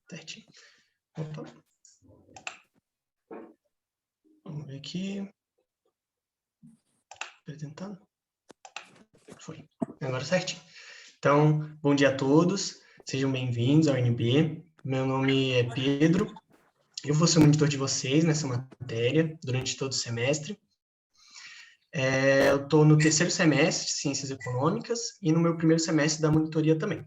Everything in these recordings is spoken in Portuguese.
Certinho. Opa. Vamos ver aqui. Apresentando. Foi. Agora certinho. Então, bom dia a todos. Sejam bem-vindos ao NB. Meu nome é Pedro. Eu vou ser o monitor de vocês nessa matéria durante todo o semestre. Eu estou no terceiro semestre de Ciências Econômicas e no meu primeiro semestre da monitoria também.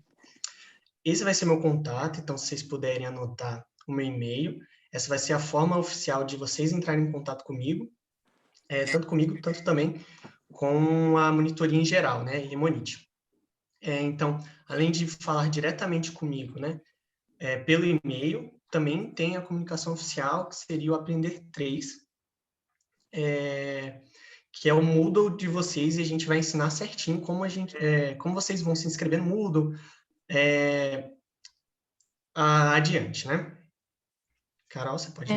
Esse vai ser meu contato, então se vocês puderem anotar o meu e-mail, essa vai ser a forma oficial de vocês entrarem em contato comigo, tanto comigo, tanto também com a monitoria em geral, né, e Emonite. Então, além de falar diretamente comigo, né, pelo e-mail, também tem a comunicação oficial, que seria o Aprender 3, que é o Moodle de vocês, e a gente vai ensinar certinho como vocês vão se inscrever no Moodle adiante, né? Carol, você pode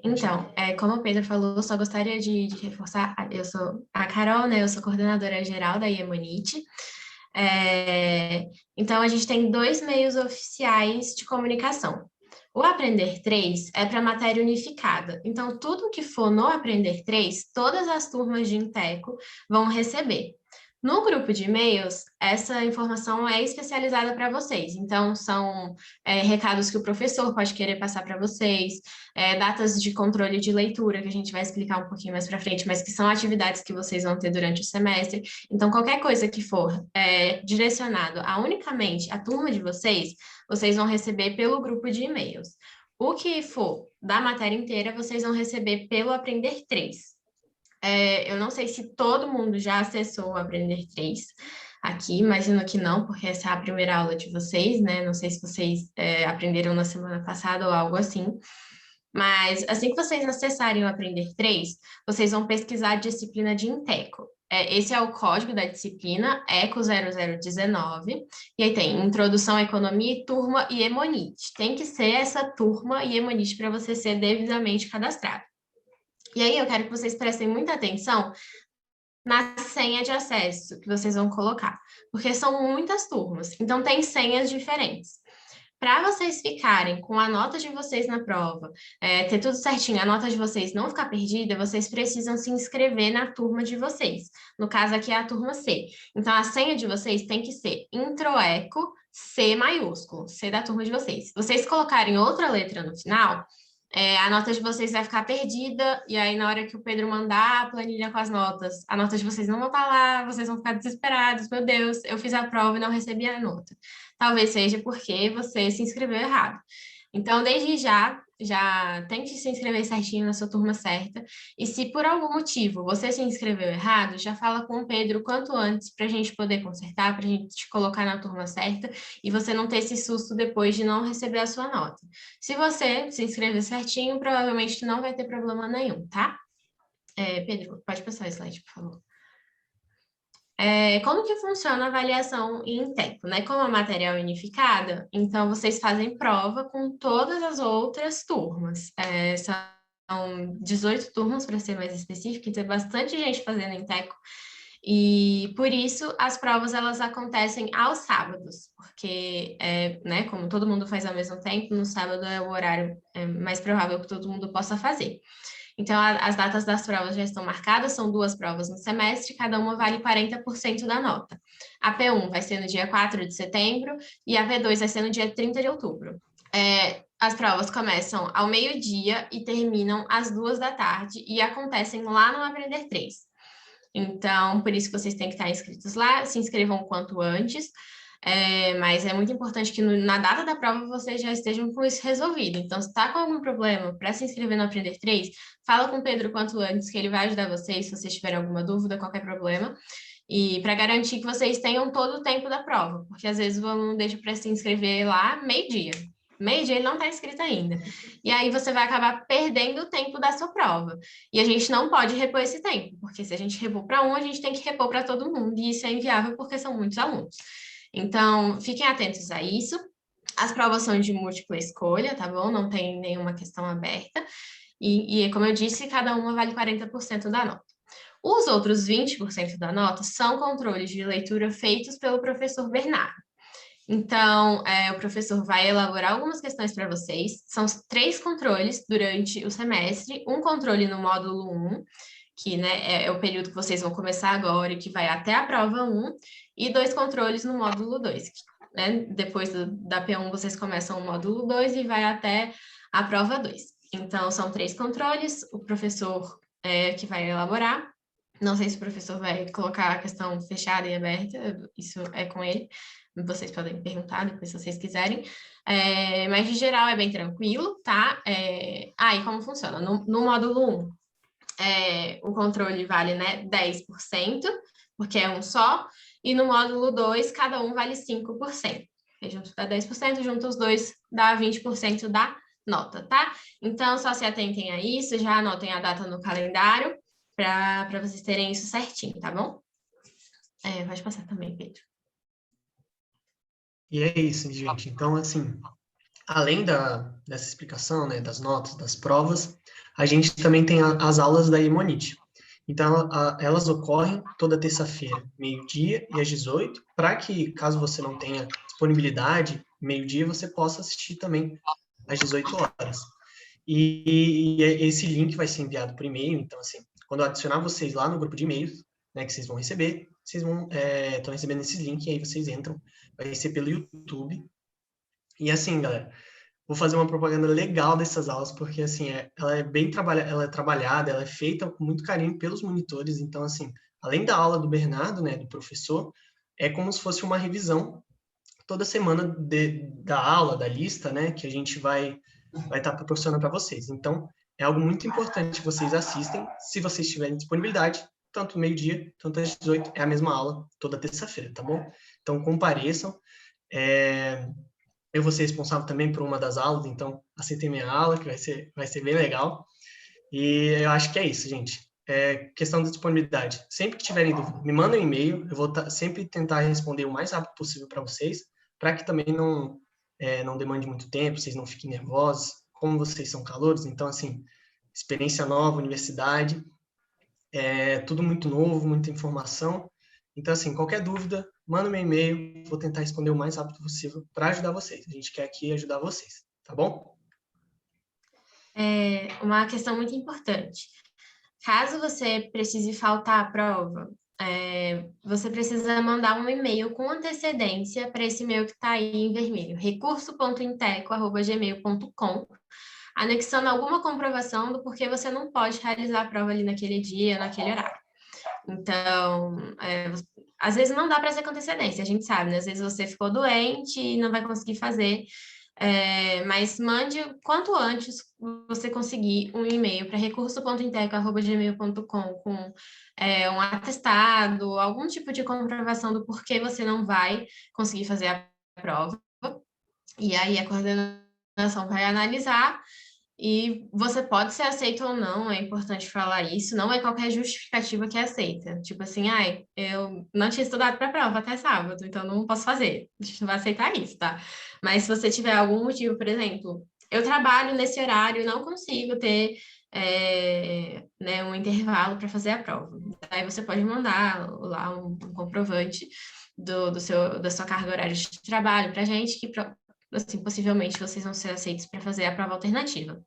Então, como o Pedro falou, eu só gostaria de reforçar, eu sou a Carol, né? Eu sou coordenadora geral da Iemonite. Então, a gente tem 2 meios oficiais de comunicação. O Aprender 3 é para matéria unificada. Então, tudo que for no Aprender 3, todas as turmas de Inteco vão receber. No grupo de e-mails, essa informação é especializada para vocês. Então, são recados que o professor pode querer passar para vocês, datas de controle de leitura, que a gente vai explicar um pouquinho mais para frente, mas que são atividades que vocês vão ter durante o semestre. Então, qualquer coisa que for direcionado a unicamente a turma de vocês, vocês vão receber pelo grupo de e-mails. O que for da matéria inteira, vocês vão receber pelo Aprender 3. Eu não sei se todo mundo já acessou o Aprender 3 aqui, imagino que não, porque essa é a primeira aula de vocês, né? Não sei se vocês aprenderam na semana passada ou algo assim. Mas assim que vocês acessarem o Aprender 3, vocês vão pesquisar a disciplina de Inteco. Esse é o código da disciplina, ECO 0019, e aí tem Introdução à Economia, Turma e Emonite. Tem que ser essa turma e Emonite para você ser devidamente cadastrado. E aí eu quero que vocês prestem muita atenção na senha de acesso que vocês vão colocar, porque são muitas turmas, então tem senhas diferentes. Para vocês ficarem com a nota de vocês na prova, ter tudo certinho, a nota de vocês não ficar perdida, vocês precisam se inscrever na turma de vocês. No caso aqui é a turma C. Então a senha de vocês tem que ser Introeco C maiúsculo, C da turma de vocês. Se vocês colocarem outra letra no final, a nota de vocês vai ficar perdida, e aí na hora que o Pedro mandar a planilha com as notas, a nota de vocês não vai estar lá, vocês vão ficar desesperados, meu Deus, eu fiz a prova e não recebi a nota. Talvez seja porque você se inscreveu errado. Então, desde já tente se inscrever certinho na sua turma certa, e se por algum motivo você se inscreveu errado, já fala com o Pedro quanto antes para a gente poder consertar, para a gente te colocar na turma certa, e você não ter esse susto depois de não receber a sua nota. Se você se inscrever certinho, provavelmente não vai ter problema nenhum, tá? Pedro, pode passar o slide, por favor. Como que funciona a avaliação em tempo, né? Como a matéria é unificada, então vocês fazem prova com todas as outras turmas. São 18 turmas, para ser mais específico, então tem bastante gente fazendo em Teco. E por isso as provas elas acontecem aos sábados, porque, né, como todo mundo faz ao mesmo tempo, no sábado é o horário mais provável que todo mundo possa fazer. Então, as datas das provas já estão marcadas, são 2 provas no semestre, cada uma vale 40% da nota. A P1 vai ser no dia 4 de setembro e a P2 vai ser no dia 30 de outubro. As provas começam ao meio-dia e terminam às 2 da tarde e acontecem lá no Aprender 3. Então, por isso que vocês têm que estar inscritos lá, se inscrevam o quanto antes. Mas é muito importante que na data da prova vocês já estejam com isso resolvido. Então, se está com algum problema para se inscrever no Aprender 3, fala com o Pedro quanto antes, que ele vai ajudar vocês, se vocês tiverem alguma dúvida, qualquer problema. E para garantir que vocês tenham todo o tempo da prova, porque às vezes o aluno deixa para se inscrever lá meio-dia. Meio-dia ele não está inscrito ainda. E aí você vai acabar perdendo o tempo da sua prova. E a gente não pode repor esse tempo, porque se a gente repor para um, a gente tem que repor para todo mundo, e isso é inviável porque são muitos alunos. Então, fiquem atentos a isso. As provas são de múltipla escolha, tá bom? Não tem nenhuma questão aberta. E como eu disse, cada uma vale 40% da nota. Os outros 20% da nota são controles de leitura feitos pelo professor Bernardo. Então, o professor vai elaborar algumas questões para vocês. São 3 controles durante o semestre. Um controle no módulo 1, que, né, é o período que vocês vão começar agora e que vai até a prova 1. E 2 controles no módulo 2. Né? Depois da P1, vocês começam o módulo 2 e vai até a prova 2. Então, são 3 controles. O professor que vai elaborar. Não sei se o professor vai colocar a questão fechada e aberta. Isso é com ele. Vocês podem perguntar depois se vocês quiserem. Mas, de geral, é bem tranquilo, tá? E como funciona? No módulo 1, o controle vale, né, 10%, porque é um só. E no módulo 2, cada um vale 5%. Aí, junto dá 10%, junto os dois dá 20% da nota, tá? Então, só se atentem a isso, já anotem a data no calendário, para vocês terem isso certinho, tá bom? Pode passar também, Pedro. E é isso, gente. Então, assim, além dessa explicação, né, das notas, das provas, a gente também tem as aulas da Emonite. Então, elas ocorrem toda terça-feira, meio-dia e às 18, para que, caso você não tenha disponibilidade, meio-dia, você possa assistir também às 18 horas. E esse link vai ser enviado por e-mail, então, assim, quando eu adicionar vocês lá no grupo de e-mails, né, que vocês vão receber, vocês estão recebendo esse link, e aí vocês entram, vai ser pelo YouTube. E assim, galera, vou fazer uma propaganda legal dessas aulas, porque assim, ela é bem ela é trabalhada, ela é feita com muito carinho pelos monitores, então assim, além da aula do Bernardo, né, do professor, é como se fosse uma revisão toda semana da aula, da lista, né, que a gente vai estar proporcionando para vocês. Então, é algo muito importante que vocês assistem, se vocês tiverem disponibilidade, tanto meio-dia, tanto às 18, é a mesma aula, toda terça-feira, tá bom? Então, compareçam. Eu vou ser responsável também por uma das aulas, então aceitem minha aula, que vai ser bem legal. E eu acho que é isso, gente. Questão da disponibilidade. Sempre que tiverem dúvida, me mandem um e-mail, eu vou sempre tentar responder o mais rápido possível para vocês, para que também não demande muito tempo, vocês não fiquem nervosos, como vocês são calouros, então, assim, experiência nova, universidade, tudo muito novo, muita informação. Então, assim, qualquer dúvida, manda um e-mail, vou tentar responder o mais rápido possível para ajudar vocês. A gente quer aqui ajudar vocês, tá bom? Uma questão muito importante. Caso você precise faltar à prova, você precisa mandar um e-mail com antecedência para esse e-mail que está aí em vermelho, recurso.inteco@gmail.com, anexando alguma comprovação do porquê você não pode realizar a prova ali naquele dia, naquele horário. Então, às vezes não dá para ser com antecedência, a gente sabe, né? Às vezes você ficou doente e não vai conseguir fazer, mas mande quanto antes você conseguir um e-mail para recurso.inteco@gmail.com com um atestado, algum tipo de comprovação do porquê você não vai conseguir fazer a prova. E aí a coordenação vai analisar e você pode ser aceito ou não, é importante falar isso, não é qualquer justificativa que é aceita. Tipo assim, eu não tinha estudado para a prova até sábado, então não posso fazer. A gente não vai aceitar isso, tá? Mas se você tiver algum motivo, por exemplo, eu trabalho nesse horário e não consigo ter né, um intervalo para fazer a prova. Aí você pode mandar lá um comprovante da sua carga horária de trabalho para a gente, que assim, possivelmente vocês vão ser aceitos para fazer a prova alternativa.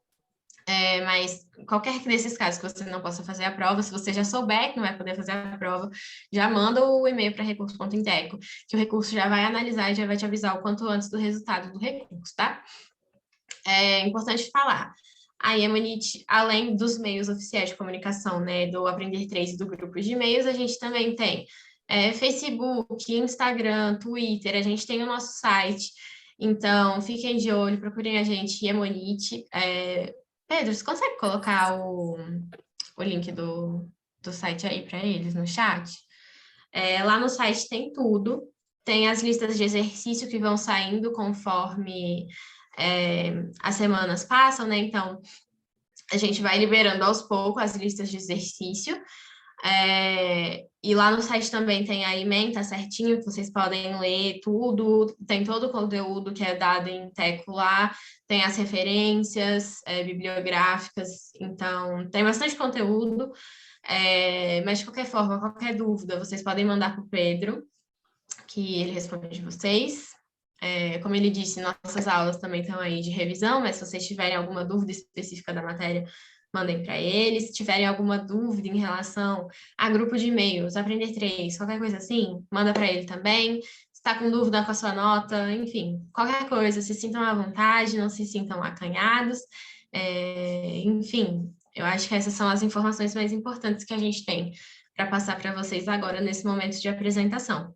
Mas qualquer desses casos que você não possa fazer a prova, se você já souber que não vai poder fazer a prova, já manda o e-mail para recurso.inteco, que o recurso já vai analisar e já vai te avisar o quanto antes do resultado do recurso, tá? É importante falar. A Emanit, além dos meios oficiais de comunicação, né, do Aprender 3 e do grupo de e-mails, a gente também tem Facebook, Instagram, Twitter, a gente tem o nosso site. Então, fiquem de olho, procurem a gente, Emanit. Pedro, você consegue colocar o link do site aí para eles no chat? Lá no site tem tudo, tem as listas de exercício que vão saindo conforme as semanas passam, né? Então, a gente vai liberando aos poucos as listas de exercício. E lá no site também tem a ementa certinho, que vocês podem ler tudo, tem todo o conteúdo que é dado em Teco lá, tem as referências bibliográficas, então tem bastante conteúdo, mas de qualquer forma, qualquer dúvida, vocês podem mandar para o Pedro, que ele responde vocês. Como ele disse, nossas aulas também estão aí de revisão, mas se vocês tiverem alguma dúvida específica da matéria, mandem para ele. Se tiverem alguma dúvida em relação a grupo de e-mails, Aprender 3, qualquer coisa assim, manda para ele também. Se está com dúvida com a sua nota, enfim, qualquer coisa, se sintam à vontade, não se sintam acanhados. Enfim, eu acho que essas são as informações mais importantes que a gente tem para passar para vocês agora nesse momento de apresentação.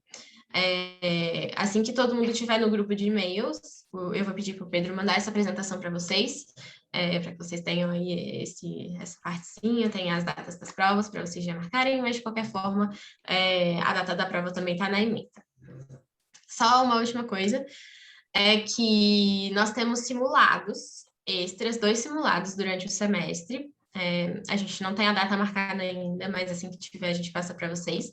Assim que todo mundo estiver no grupo de e-mails, eu vou pedir para o Pedro mandar essa apresentação para vocês, para que vocês tenham aí essa partezinha, tenham as datas das provas para vocês já marcarem, mas de qualquer forma, a data da prova também está na ementa. Só uma última coisa, é que nós temos simulados extras, 2 simulados durante o semestre. A gente não tem a data marcada ainda, mas assim que tiver a gente passa para vocês.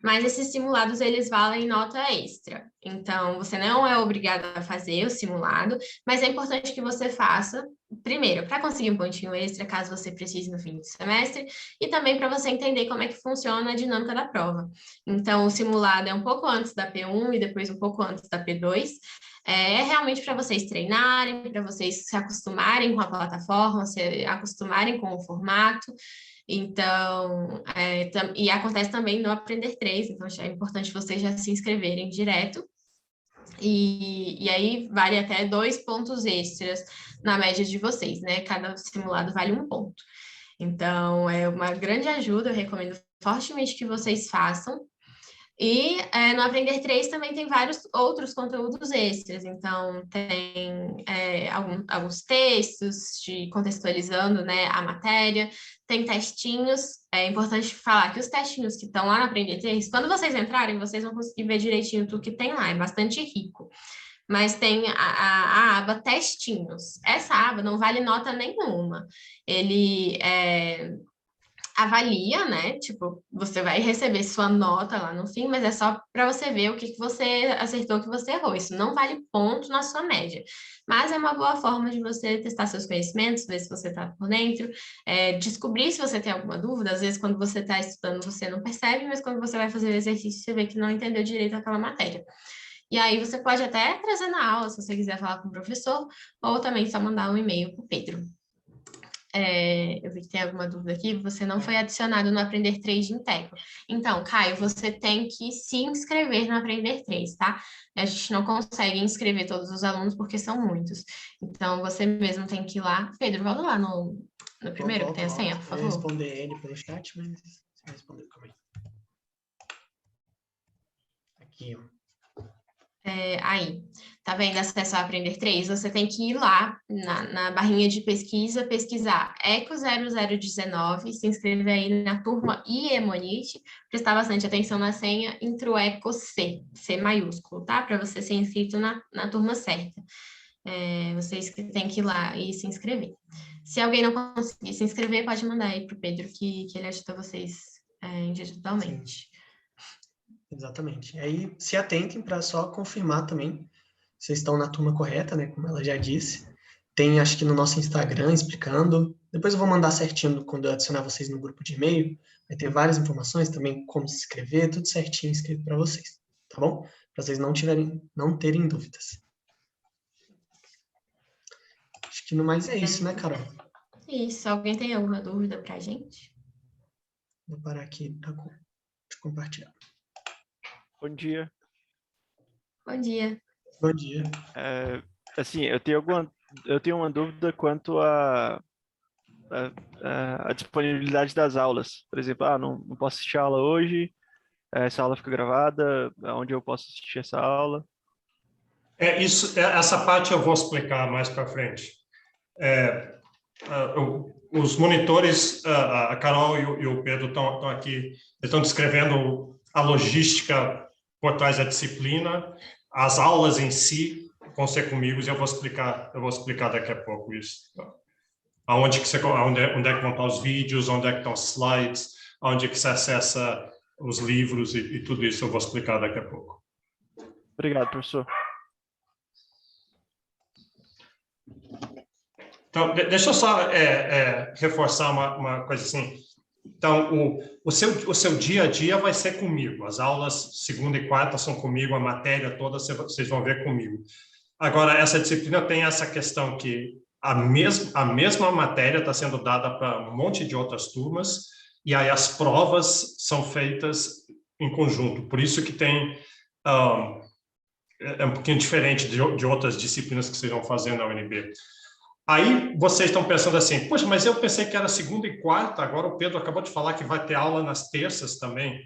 Mas esses simulados, eles valem nota extra. Então, você não é obrigado a fazer o simulado, mas é importante que você faça, primeiro, para conseguir um pontinho extra, caso você precise no fim do semestre, e também para você entender como é que funciona a dinâmica da prova. Então, o simulado é um pouco antes da P1 e depois um pouco antes da P2. É realmente para vocês treinarem, para vocês se acostumarem com a plataforma, se acostumarem com o formato. Então, e acontece também no Aprender 3, então é importante vocês já se inscreverem direto. E aí vale até 2 pontos extras na média de vocês, né? Cada simulado vale 1 ponto. Então, é uma grande ajuda, eu recomendo fortemente que vocês façam. E no Aprender 3 também tem vários outros conteúdos extras, então tem alguns textos contextualizando, né, a matéria, tem testinhos. É importante falar que os testinhos que estão lá no Aprender 3, quando vocês entrarem, vocês vão conseguir ver direitinho tudo que tem lá, é bastante rico. Mas tem a aba testinhos. Essa aba não vale nota nenhuma. Ele avalia, né? Tipo, você vai receber sua nota lá no fim, mas é só para você ver o que você acertou, o que você errou. Isso não vale ponto na sua média. Mas é uma boa forma de você testar seus conhecimentos, ver se você está por dentro, descobrir se você tem alguma dúvida. Às vezes, quando você está estudando, você não percebe, mas quando você vai fazer o exercício, você vê que não entendeu direito aquela matéria. E aí você pode até trazer na aula, se você quiser falar com o professor, ou também só mandar um e-mail para o Pedro. Eu vi que tem alguma dúvida aqui, você não foi adicionado no Aprender 3 de Inteco. Então, Caio, você tem que se inscrever no Aprender 3, tá? A gente não consegue inscrever todos os alunos porque são muitos. Então, você mesmo tem que ir lá. Pedro, volta lá no primeiro que tem a senha, por favor. Eu ia responder ele pelo chat, mas você respondeu, calma aí. Aqui, ó. Aí, tá vendo acesso a Aprender 3? Você tem que ir lá na barrinha de pesquisa, pesquisar ECO 0019, se inscrever aí na turma IEMONIT, prestar bastante atenção na senha, intro ECO C, C maiúsculo, tá? Para você ser inscrito na turma certa. Vocês têm que ir lá e se inscrever. Se alguém não conseguir se inscrever, pode mandar aí pro Pedro, que ele ajuda vocês individualmente. Sim. Exatamente. Aí se atentem para só confirmar também se vocês estão na turma correta, né? Como ela já disse. Tem, acho que no nosso Instagram, explicando. Depois eu vou mandar certinho quando eu adicionar vocês no grupo de e-mail. Vai ter várias informações também, como se inscrever, tudo certinho escrito para vocês. Tá bom? Para vocês não terem dúvidas. Acho que no mais é isso, né, Carol? Isso. Alguém tem alguma dúvida para a gente? Vou parar aqui de compartilhar. Bom dia. Bom dia. Bom dia. Assim, eu tenho uma dúvida quanto à disponibilidade das aulas. Por exemplo, não posso assistir a aula hoje, essa aula fica gravada, onde eu posso assistir essa aula? Essa parte eu vou explicar mais para frente. Os monitores, a Carol e o Pedro estão aqui, estão descrevendo a logística por trás da disciplina, as aulas em si vão ser comigo e eu vou explicar daqui a pouco isso. Onde é que vão estar os vídeos, onde é que estão os slides, onde é que se acessa os livros e tudo isso eu vou explicar daqui a pouco. Obrigado, professor. Então, deixa eu só reforçar uma coisa assim. Então, o seu dia a dia vai ser comigo. As aulas segunda e quarta são comigo, a matéria toda vocês vão ver comigo. Agora, essa disciplina tem essa questão que a mesma matéria está sendo dada para um monte de outras turmas, e aí as provas são feitas em conjunto. Por isso que tem... é um pouquinho diferente de outras disciplinas que vocês vão fazer na UNB. Aí vocês estão pensando assim, poxa, mas eu pensei que era segunda e quarta, agora o Pedro acabou de falar que vai ter aula nas terças também.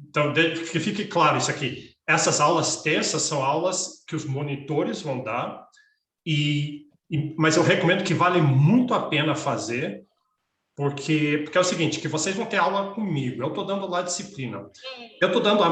Então, que fique claro isso aqui. Essas aulas terças são aulas que os monitores vão dar, mas eu recomendo que vale muito a pena fazer, porque é o seguinte, que vocês vão ter aula comigo, eu estou dando lá a disciplina. Eu estou dando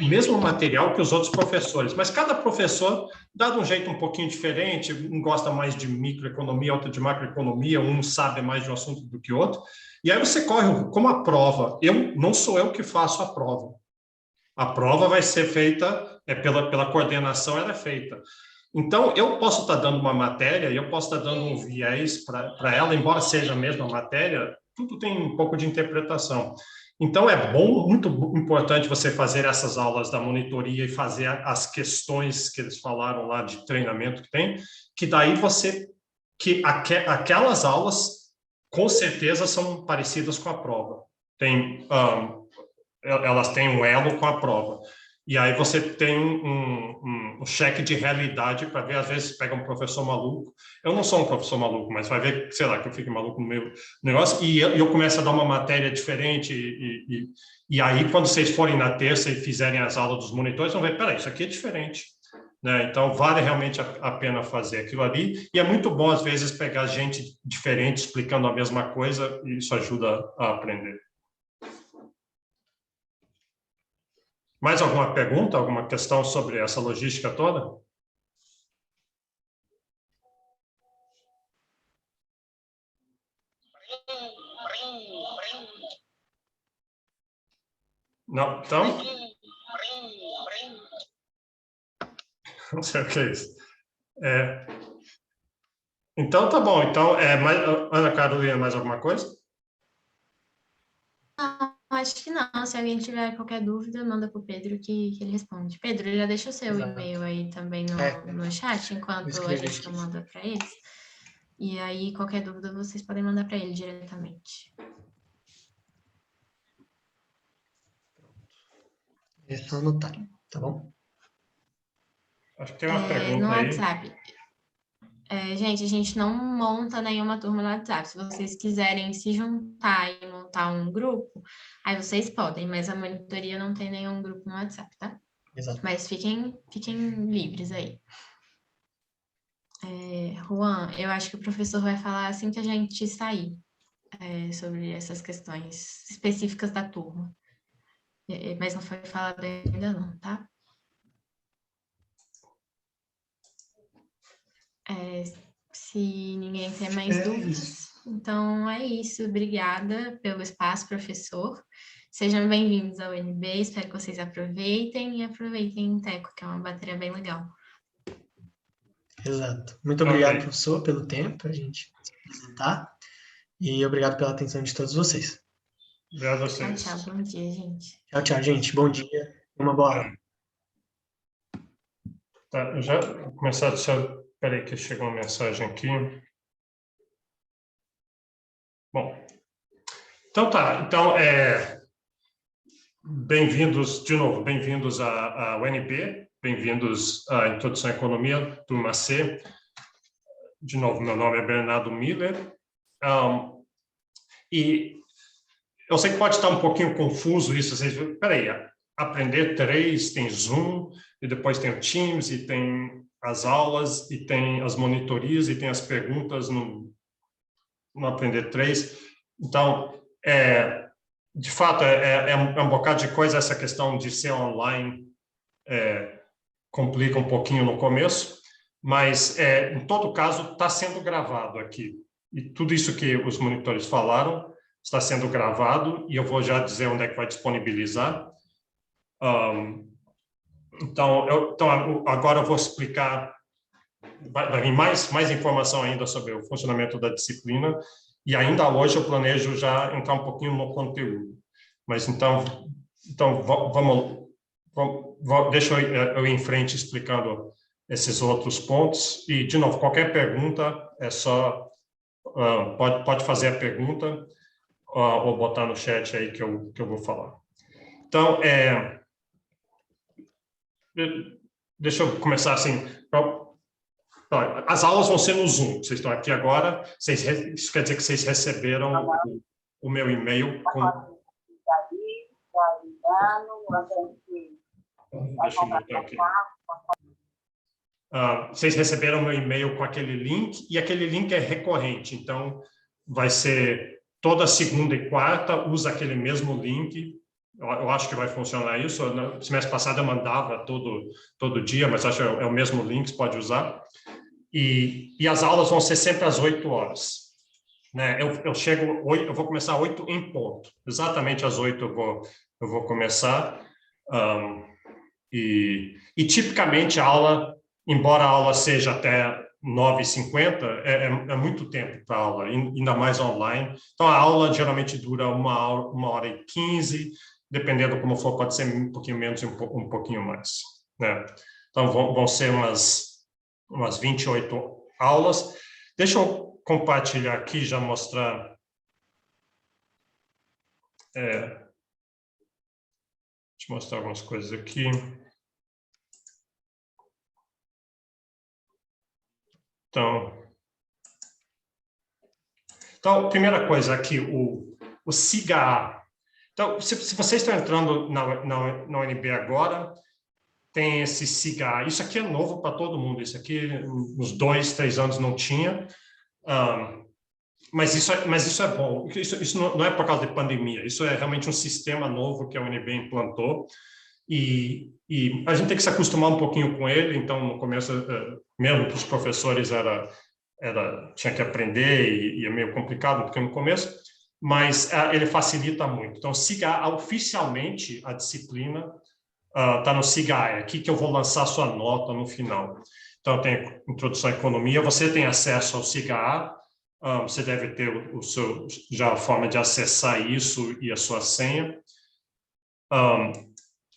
mesmo material que os outros professores, mas cada professor dá de um jeito um pouquinho diferente, um gosta mais de microeconomia, outro de macroeconomia, um sabe mais de um assunto do que o outro, e aí você corre como a prova. Não sou eu que faço a prova. A prova vai ser feita, pela coordenação ela é feita. Então, eu posso estar dando uma matéria e eu posso estar dando um viés para ela, embora seja a mesma matéria, tudo tem um pouco de interpretação. Então, é muito importante você fazer essas aulas da monitoria e fazer as questões que eles falaram lá de treinamento que tem, que daí aquelas aulas, com certeza, são parecidas com a prova. Elas têm um elo com a prova. E aí você tem um cheque de realidade para ver, às vezes, pega um professor maluco. Eu não sou um professor maluco, mas vai ver, sei lá, que eu fico maluco no meu negócio, e eu começo a dar uma matéria diferente, e aí, quando vocês forem na terça e fizerem as aulas dos monitores, vão ver, peraí, isso aqui é diferente. Né? Então, vale realmente a pena fazer aquilo ali, e é muito bom, às vezes, pegar gente diferente explicando a mesma coisa, e isso ajuda a aprender. Mais alguma pergunta, alguma questão sobre essa logística toda? Não? Então? Não sei o que é isso. Então, tá bom. Então, Ana Carolina, mais alguma coisa? Acho que não. Se alguém tiver qualquer dúvida, manda para o Pedro que ele responde. Pedro, já deixa o seu e-mail aí também no chat, enquanto a gente não manda para eles. E aí, qualquer dúvida, vocês podem mandar para ele diretamente. É só anotar, tá bom? Acho que tem uma pergunta no aí. WhatsApp. Gente, a gente não monta nenhuma turma no WhatsApp. Se vocês quiserem se juntar e montar um grupo, aí vocês podem, mas a monitoria não tem nenhum grupo no WhatsApp, tá? Exato. Mas fiquem livres aí. Juan, eu acho que o professor vai falar assim que a gente sair sobre essas questões específicas da turma. Mas não foi falado ainda não, tá? Se ninguém tem mais dúvidas, então é isso. Obrigada pelo espaço, professor. Sejam bem-vindos ao UNB, espero que vocês aproveitem o Teco, que é uma matéria bem legal. Exato. Muito obrigado, professor, pelo tempo para a gente se apresentar e obrigado pela atenção de todos vocês. Obrigado a vocês. Tchau, bom dia, gente. Tchau, gente. Bom dia. Uma boa aula. Tá, eu já vou começar a deixar... Espera aí que chegou uma mensagem aqui. Bom, então tá. Então, bem-vindos, de novo, bem-vindos à UNB, bem-vindos à Introdução à Economia, turma C. De novo, meu nome é Bernardo Miller. E eu sei que pode estar um pouquinho confuso isso. Vocês viram, espera aí, Aprender 3, tem Zoom, e depois tem o Teams, e tem as aulas, e tem as monitorias, e tem as perguntas no Aprender 3. Então, de fato, é um bocado de coisa essa questão de ser online, complica um pouquinho no começo, mas, em todo caso, está sendo gravado aqui. E tudo isso que os monitores falaram está sendo gravado, e eu vou já dizer onde é que vai disponibilizar. Então, agora eu vou explicar, vai vir mais informação ainda sobre o funcionamento da disciplina, E ainda hoje eu planejo já entrar um pouquinho no conteúdo. Mas então deixa eu ir em frente explicando esses outros pontos. E, de novo, qualquer pergunta é só... pode fazer a pergunta ou botar no chat aí que eu vou falar. Então, deixa eu começar assim. As aulas vão ser no Zoom. Vocês estão aqui agora. Isso quer dizer que vocês receberam o meu e-mail com... Deixa eu botar aqui. Vocês receberam meu e-mail com aquele link, e aquele link é recorrente. Então, vai ser toda segunda e quarta, usa aquele mesmo link. Eu acho que vai funcionar isso. No semestre passado eu mandava todo dia, mas acho que é o mesmo link, você pode usar. E as aulas vão ser sempre às 8 horas. Né? Eu vou começar às 8 em ponto. Exatamente às 8 eu vou começar. E tipicamente a aula, embora a aula seja até 9h50, é muito tempo para a aula, ainda mais online. Então, a aula geralmente dura 1h15, dependendo como for, pode ser um pouquinho menos e um pouquinho mais. Né? Então, vão ser umas 28 aulas. Deixa eu compartilhar aqui, já mostrar... Deixa eu mostrar algumas coisas aqui. Então, primeira coisa aqui, o SIGA. Então, se vocês estão entrando na UNB agora, tem esse SIGA. Isso aqui é novo para todo mundo. Isso aqui, uns 2, 3 anos não tinha. Mas isso é bom. Isso não é por causa de pandemia. Isso é realmente um sistema novo que a UNB implantou. E a gente tem que se acostumar um pouquinho com ele. Então, no começo, mesmo para os professores, tinha que aprender e é meio complicado, porque no começo, mas ele facilita muito. Então, SIGA, oficialmente, a disciplina está no SIGA. É aqui que eu vou lançar sua nota no final. Então, tem introdução à economia, você tem acesso ao SIGA, você deve ter já a forma de acessar isso e a sua senha.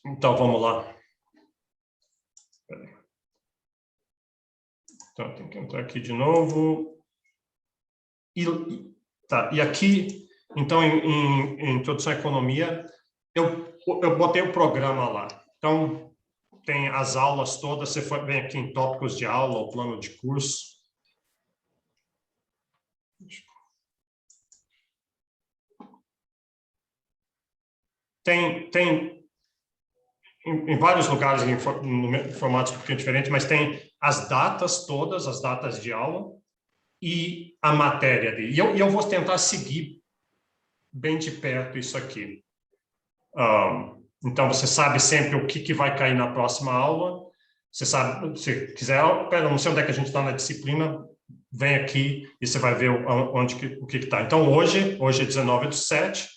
Então, vamos lá. Então, tem que entrar aqui de novo. E aqui, então, em introdução à economia, eu botei o programa lá. Então, tem as aulas todas, você vem aqui em tópicos de aula, o plano de curso. Tem em vários lugares, em formatos um pouquinho diferentes, mas tem as datas todas, as datas de aula e a matéria dele. E eu vou tentar seguir bem de perto isso aqui. Então, você sabe sempre o que vai cair na próxima aula. Você sabe, se quiser, não sei onde é que a gente está na disciplina, vem aqui e você vai ver o que está. Então, hoje é 19/7,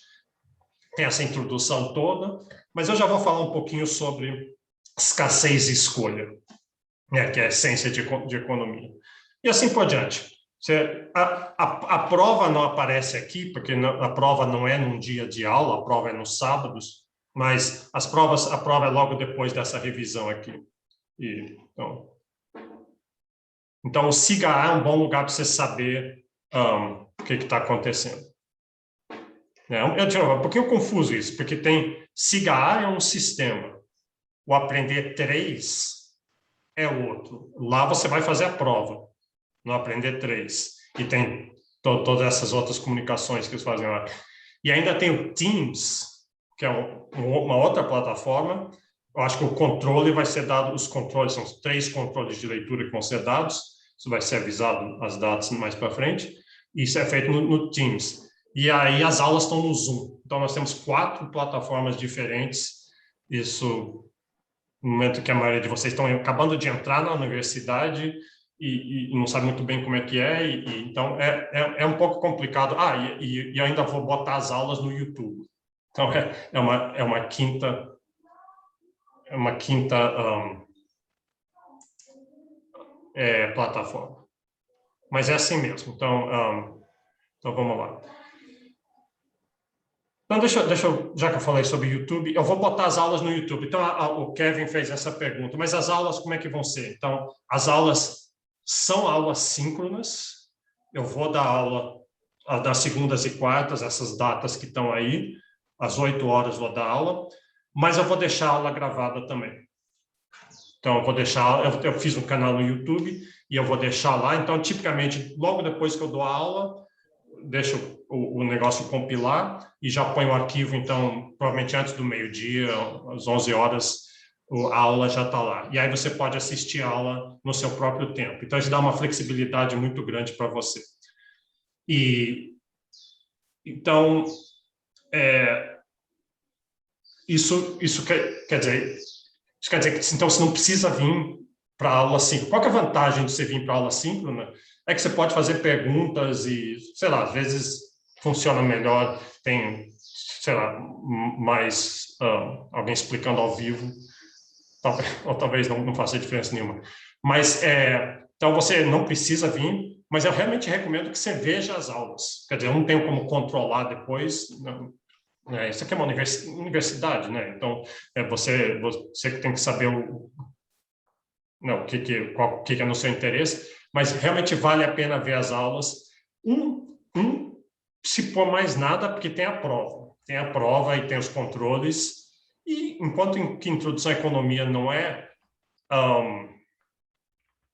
tem essa introdução toda, mas eu já vou falar um pouquinho sobre escassez e escolha, né, que é a essência de economia. E assim por diante. A prova não aparece aqui, porque a prova não é num dia de aula, a prova é nos sábados, mas a prova é logo depois dessa revisão aqui. Então, o SIGA é um bom lugar para você saber o que está acontecendo. É um pouquinho confuso isso, porque tem SIGA é um sistema, o Aprender 3 é outro. Lá você vai fazer a prova, no Aprender 3. E tem todas essas outras comunicações que eles fazem lá. E ainda tem o Teams, que é uma outra plataforma. Eu acho que o controle vai ser dado, os controles, são 3 controles de leitura que vão ser dados. Isso vai ser avisado as datas mais para frente. Isso é feito no Teams. E aí as aulas estão no Zoom. Então, nós temos 4 plataformas diferentes. Isso, no momento que a maioria de vocês estão acabando de entrar na universidade e não sabe muito bem como é que é. Então, é um pouco complicado. E ainda vou botar as aulas no YouTube. Então, é uma quinta plataforma. Mas é assim mesmo. Então, Então, vamos lá. Então, já que eu falei sobre YouTube, eu vou botar as aulas no YouTube. Então, o Kevin fez essa pergunta, mas as aulas como é que vão ser? Então, as aulas são aulas síncronas. Eu vou dar aula das segundas e quartas, essas datas que estão aí, às 8 horas vou dar aula, mas eu vou deixar a aula gravada também. Então, eu fiz um canal no YouTube e eu vou deixar lá. Então, tipicamente, logo depois que eu dou a aula, deixo o negócio compilar e já ponho o arquivo, então, provavelmente antes do meio-dia, às 11 horas, a aula já está lá. E aí você pode assistir a aula no seu próprio tempo. Então, isso dá uma flexibilidade muito grande para você. Então, isso quer dizer que então, você não precisa vir para a aula síncrona. Qual que é a vantagem de você vir para a aula síncrona? É que você pode fazer perguntas e, sei lá, às vezes funciona melhor, tem, sei lá, mais alguém explicando ao vivo, ou talvez não faça diferença nenhuma. Mas, então, você não precisa vir, mas eu realmente recomendo que você veja as aulas. Quer dizer, eu não tenho como controlar depois, não, isso aqui é uma universidade, né? Então, você que tem que saber o que é no seu interesse, mas realmente vale a pena ver as aulas. Se for mais nada, porque tem a prova. Tem a prova e tem os controles. E enquanto que introdução à economia não é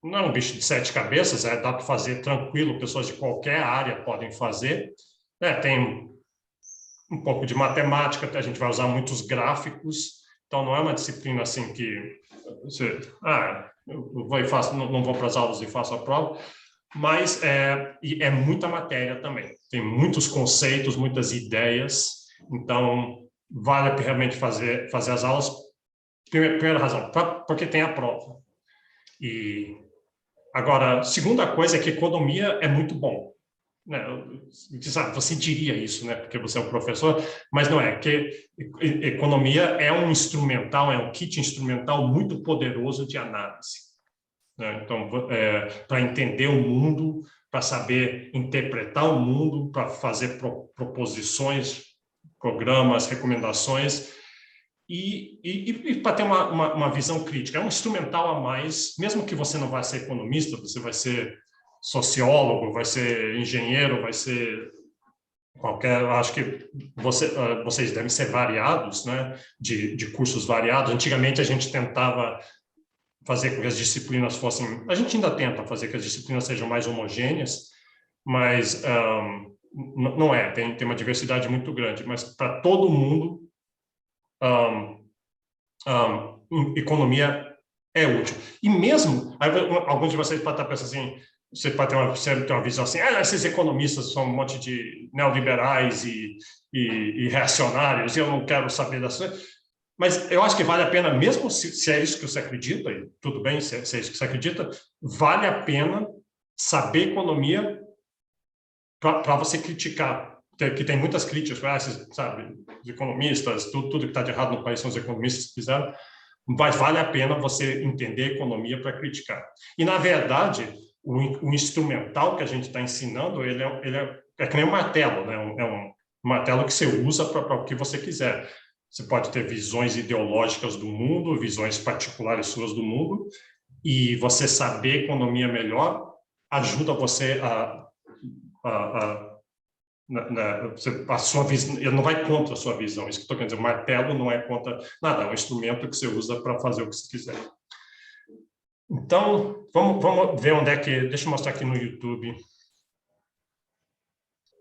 um bicho de 7 cabeças, dá para fazer tranquilo, pessoas de qualquer área podem fazer. Tem um pouco de matemática, a gente vai usar muitos gráficos, então não é uma disciplina assim que você, eu vou e faço, não vou para as aulas e faço a prova, mas é muita matéria também, tem muitos conceitos, muitas ideias, então vale realmente fazer as aulas. Primeira razão, porque tem a prova. E agora, segunda coisa é que economia é muito bom. Você diria isso, né? Porque você é um professor, mas não é, porque economia é um instrumental, é um kit instrumental muito poderoso de análise, né? Então, para entender o mundo, para saber interpretar o mundo, para fazer proposições, programas, recomendações e para ter uma visão crítica. É um instrumental a mais, mesmo que você não vai ser economista, você vai ser sociólogo, vai ser engenheiro, vai ser qualquer... Acho que vocês devem ser variados, né? De cursos variados. Antigamente, a gente tentava fazer com que as disciplinas fossem... A gente ainda tenta fazer que as disciplinas sejam mais homogêneas, mas não é. Tem uma diversidade muito grande. Mas, para todo mundo, economia é útil. E mesmo... Alguns de vocês podem estar pensando assim... Você pode ter uma visão assim, esses economistas são um monte de neoliberais e reacionários, e eu não quero saber das coisas. Mas eu acho que vale a pena, mesmo se é isso que você acredita, e tudo bem se é isso que você acredita, vale a pena saber economia para você criticar, que tem muitas críticas, sabe, os economistas, tudo que está de errado no país são os economistas que fizeram, mas vale a pena você entender economia para criticar. E, na verdade... O instrumental que a gente está ensinando, ele é que nem um martelo, né? É um martelo que você usa para o que você quiser. Você pode ter visões ideológicas do mundo, visões particulares suas do mundo, e você saber economia melhor ajuda você a sua visão, ele não vai contra a sua visão. Isso que eu estou querendo dizer, o martelo não é contra nada, é um instrumento que você usa para fazer o que você quiser. Então, vamos ver onde é que... Deixa eu mostrar aqui no YouTube.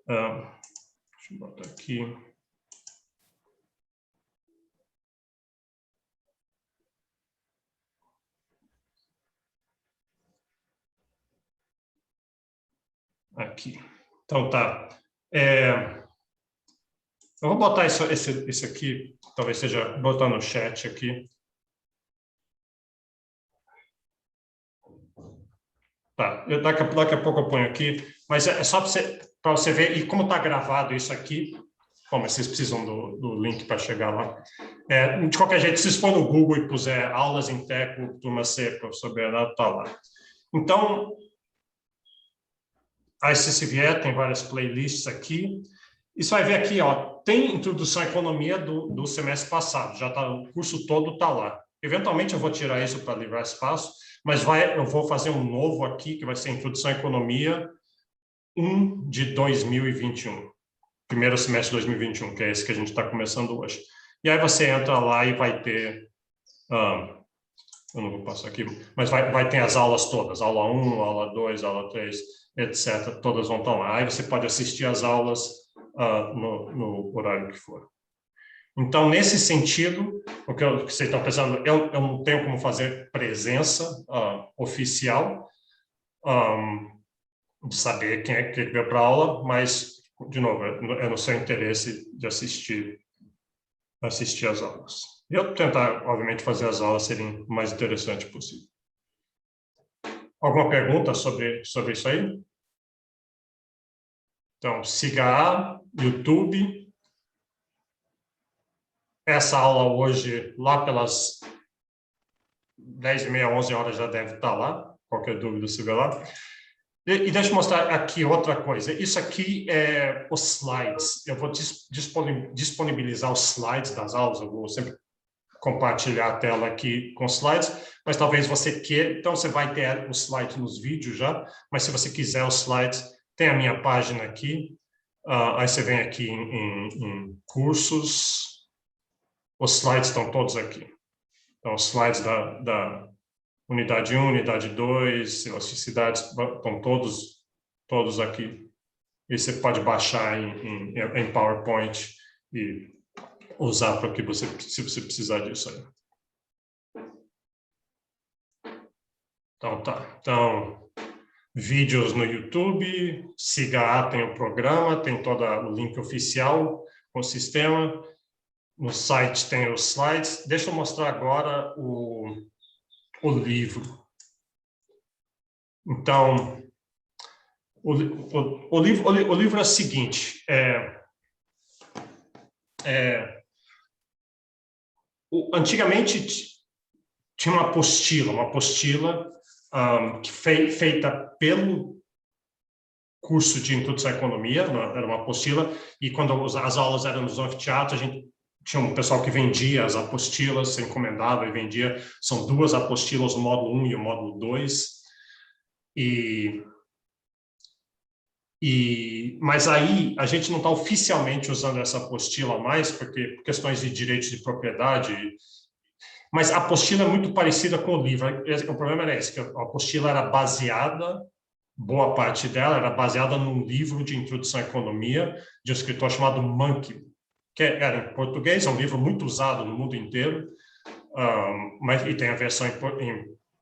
Deixa eu botar aqui. Aqui. Então, tá. Eu vou botar esse aqui, talvez seja... Botar no chat aqui. Tá, daqui a pouco eu ponho aqui, mas é só para você ver, e como está gravado isso aqui, mas vocês precisam do link para chegar lá. De qualquer jeito, se for no Google e puser aulas em Teco, turma C, professor Bernardo, está lá. Então, Aí, se vier, tem várias playlists aqui. E você vai ver aqui, ó, tem introdução à economia do semestre passado. Já tá, o curso todo está lá. Eventualmente, eu vou tirar isso para livrar espaço, mas eu vou fazer um novo aqui, que vai ser Introdução à Economia 1 de 2021. Primeiro semestre de 2021, que é esse que a gente está começando hoje. E aí você entra lá e vai ter... eu não vou passar aqui, mas vai ter as aulas todas. Aula 1, aula 2, aula 3, etc. Todas vão estar lá. Aí você pode assistir as aulas no horário que for. Então, nesse sentido, o que vocês estão pensando, eu não tenho como fazer presença oficial, de saber quem é que veio para a aula, mas, de novo, é no seu interesse de assistir as aulas. Eu tentar, obviamente, fazer as aulas serem o mais interessantes possível. Alguma pergunta sobre isso aí? Então, siga a YouTube. Essa aula hoje, lá pelas 10h30, 11 horas já deve estar lá. Qualquer dúvida, se vê lá. E deixa eu mostrar aqui outra coisa. Isso aqui é os slides. Eu vou disponibilizar os slides das aulas. Eu vou sempre compartilhar a tela aqui com slides, mas talvez você queira... Então, você vai ter os slides nos vídeos já, mas se você quiser os slides, tem a minha página aqui. Aí você vem aqui em cursos. Os slides estão todos aqui. Então, os slides da unidade 1, unidade 2, elasticidades, estão todos aqui. E você pode baixar em PowerPoint e usar para que se você precisar disso aí. Então, tá. Então, vídeos no YouTube, siga tem o programa, tem todo o link oficial com o sistema. No site tem os slides. Deixa eu mostrar agora o livro. Então, o livro é o seguinte. Antigamente tinha uma apostila que feita pelo curso de Introdução à Economia, era uma apostila, e quando as aulas eram nos anfiteatros, a gente tinha um pessoal que vendia as apostilas, você encomendava e vendia. São 2 apostilas, o módulo 1 e o módulo 2. Mas aí a gente não está oficialmente usando essa apostila mais, porque por questões de direitos de propriedade. Mas a apostila é muito parecida com o livro. O problema era esse, que a apostila era baseada, boa parte dela era baseada num livro de Introdução à Economia, de um escritor chamado Mankiw, que era em português, é um livro muito usado no mundo inteiro, e tem a versão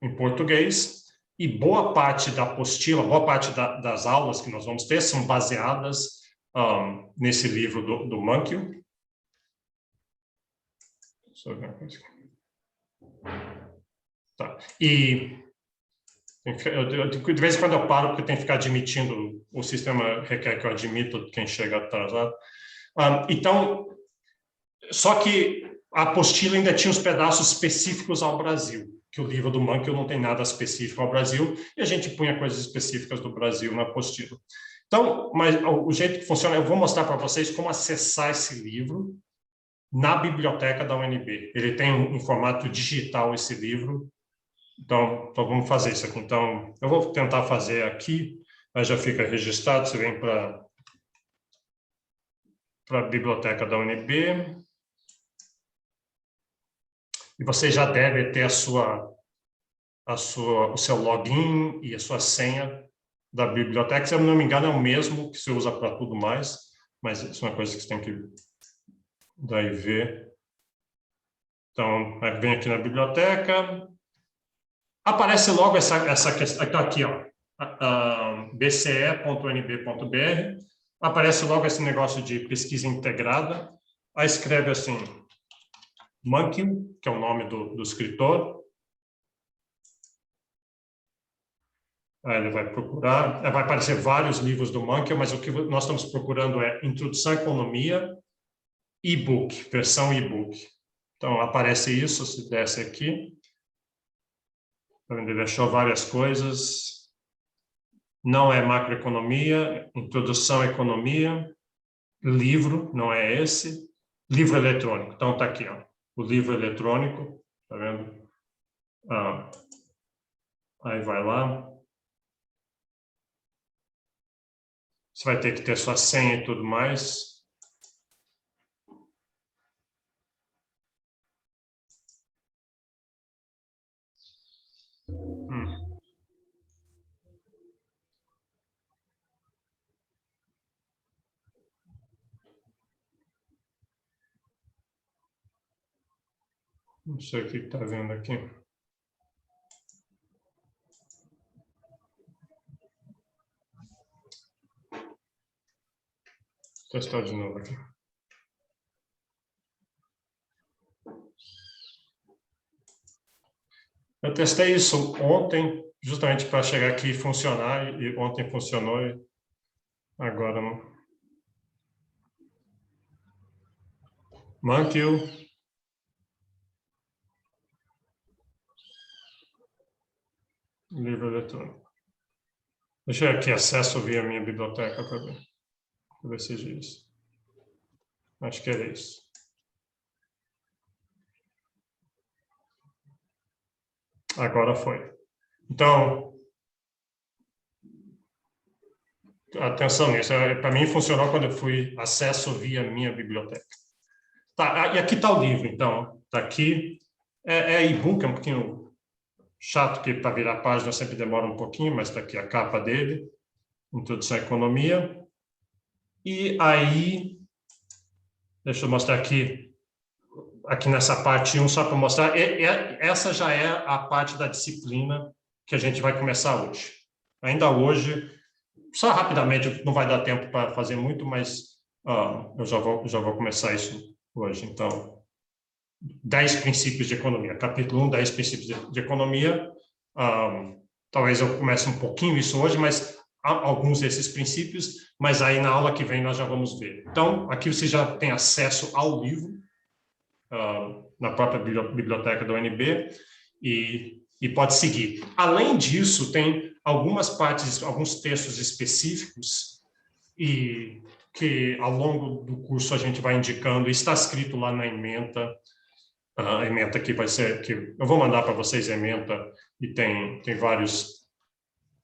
em português. E boa parte da apostila, boa parte das aulas que nós vamos ter são baseadas nesse livro do Mankiw. Deixa eu ver uma coisa aqui. Tá. E de vez em quando eu paro, porque tem que ficar admitindo, o sistema requer que eu admito quem chega atrasado. Então, só que a apostila ainda tinha os pedaços específicos ao Brasil, que o livro do Mankiw não tem nada específico ao Brasil, e a gente punha coisas específicas do Brasil na apostila. Então, mas o jeito que funciona, eu vou mostrar para vocês como acessar esse livro na biblioteca da UNB. Ele tem em formato digital esse livro, então vamos fazer isso aqui. Então, eu vou tentar fazer aqui, aí já fica registrado, você vem para a biblioteca da UNB, e você já deve ter o seu login e a sua senha da biblioteca. Se eu não me engano, é o mesmo que se usa para tudo mais, mas isso é uma coisa que você tem que daí ver. Então, vem aqui na biblioteca, aparece logo essa questão aqui, ó, bce.unb.br, aparece logo esse negócio de pesquisa integrada, aí escreve assim, Mankiw, que é o nome do escritor. Aí ele vai procurar, vai aparecer vários livros do Mankiw, mas o que nós estamos procurando é Introdução à Economia, e-book, versão e-book. Então, aparece isso, se desce aqui. Ele achou várias coisas. não é macroeconomia, introdução à economia, livro, não é esse, livro eletrônico. Então, está aqui, ó, o livro eletrônico, tá vendo? Aí vai lá. Você vai ter que ter sua senha e tudo mais. Não sei o que está vendo aqui. Vou testar de novo aqui. Eu testei isso ontem, justamente para chegar aqui e funcionar, e ontem funcionou, e agora não. Manquil. Livro eletrônico. Deixa eu aqui, acesso via minha biblioteca para ver se é isso. Acho que era isso. Agora foi. Então, atenção nisso. Para mim funcionou quando eu fui acesso via minha biblioteca. Tá, e aqui está o livro, então. Está aqui. É e-book, é um pouquinho chato, que para virar a página sempre demora um pouquinho, mas está aqui a capa dele. Introdução à economia. E aí, deixa eu mostrar aqui nessa parte 1, só para mostrar. Essa já é a parte da disciplina que a gente vai começar hoje. Ainda hoje, só rapidamente, não vai dar tempo para fazer muito, mas eu já vou começar isso hoje. Então, 10 princípios de economia. Capítulo 1, 10 princípios de economia. Talvez eu comece um pouquinho isso hoje, mas há alguns desses princípios, mas aí na aula que vem nós já vamos ver. Então, aqui você já tem acesso ao livro, na própria biblioteca da UNB, e pode seguir. Além disso, tem algumas partes, alguns textos específicos, e que ao longo do curso a gente vai indicando, está escrito lá na ementa, a ementa que vai ser, que eu vou mandar para vocês a ementa, e tem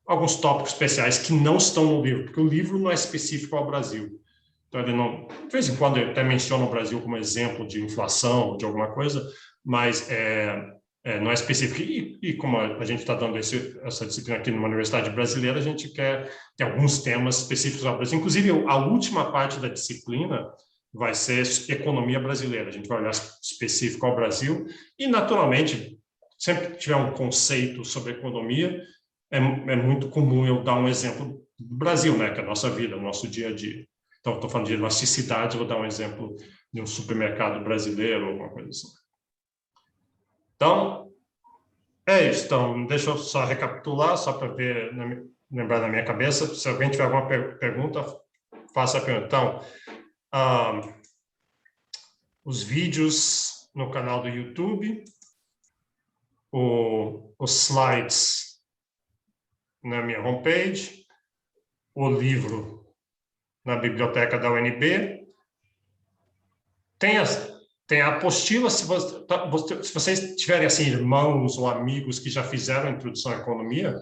alguns tópicos especiais que não estão no livro, porque o livro não é específico ao Brasil. Então, ele não, de vez em quando ele até menciona o Brasil como exemplo de inflação, de alguma coisa, mas não é específico. E como a gente está dando essa disciplina aqui numa universidade brasileira, a gente quer ter alguns temas específicos ao Brasil. Inclusive, a última parte da disciplina vai ser economia brasileira. A gente vai olhar específico ao Brasil e, naturalmente, sempre que tiver um conceito sobre economia, é muito comum eu dar um exemplo do Brasil, né, que é a nossa vida, o nosso dia a dia. Então, estou falando de elasticidade, vou dar um exemplo de um supermercado brasileiro, alguma coisa assim. Então, é isso. Então, deixa eu só recapitular, só para lembrar da minha cabeça. Se alguém tiver alguma pergunta, faça a pergunta. Então, os vídeos no canal do YouTube, os slides na minha homepage, o livro na biblioteca da UNB. Tem a apostila, se vocês tiverem assim, irmãos ou amigos que já fizeram a introdução à economia,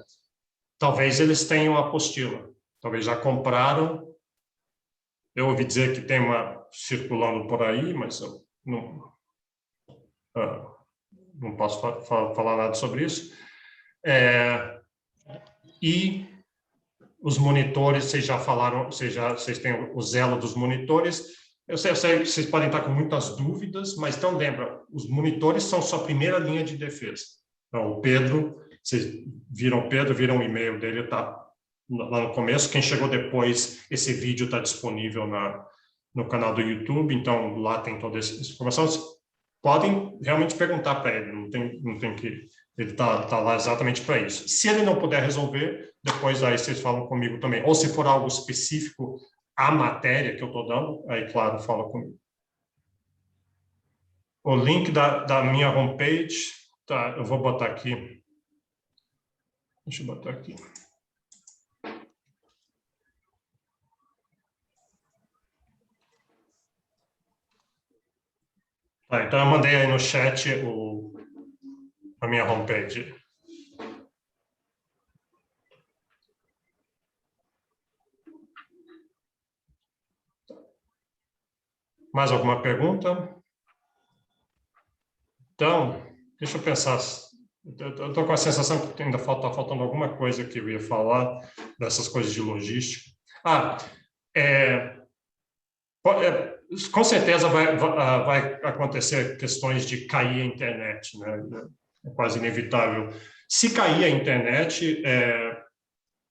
talvez eles tenham a apostila. Talvez já compraram. Eu ouvi dizer que tem uma circulando por aí, mas eu não posso falar nada sobre isso. E os monitores, vocês já falaram, vocês têm o zelo dos monitores. Eu sei, vocês podem estar com muitas dúvidas, mas então lembra, os monitores são sua primeira linha de defesa. Então, o Pedro, vocês viram o e-mail dele, está lá no começo. Quem chegou depois, esse vídeo está disponível no canal do YouTube, então lá tem toda essa informação. Vocês podem realmente perguntar para ele, não tem que... Ele está lá exatamente para isso. Se ele não puder resolver, depois aí vocês falam comigo também. Ou se for algo específico à matéria que eu estou dando, aí, claro, fala comigo. O link da minha homepage, tá, eu vou botar aqui. Deixa eu botar aqui. Então eu mandei aí no chat a minha homepage. Mais alguma pergunta? Então, deixa eu pensar. Eu estou com a sensação que ainda está faltando alguma coisa que eu ia falar dessas coisas de logística. Com certeza vai acontecer questões de cair a internet, né? É quase inevitável. Se cair a internet,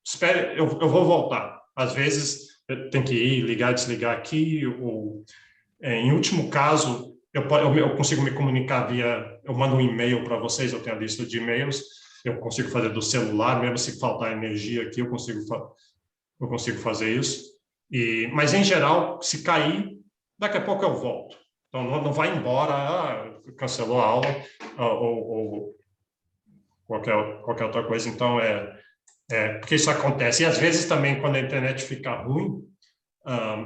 espere, eu vou voltar. Às vezes tem que ir, ligar, desligar aqui, ou em último caso, eu consigo me comunicar eu mando um e-mail para vocês, eu tenho a lista de e-mails, eu consigo fazer do celular, mesmo se faltar energia aqui, eu consigo fazer isso. Mas, em geral, se cair, daqui a pouco eu volto. Então, não vai embora, cancelou a aula, ou qualquer outra coisa. Então, porque isso acontece. E, às vezes, também, quando a internet fica ruim,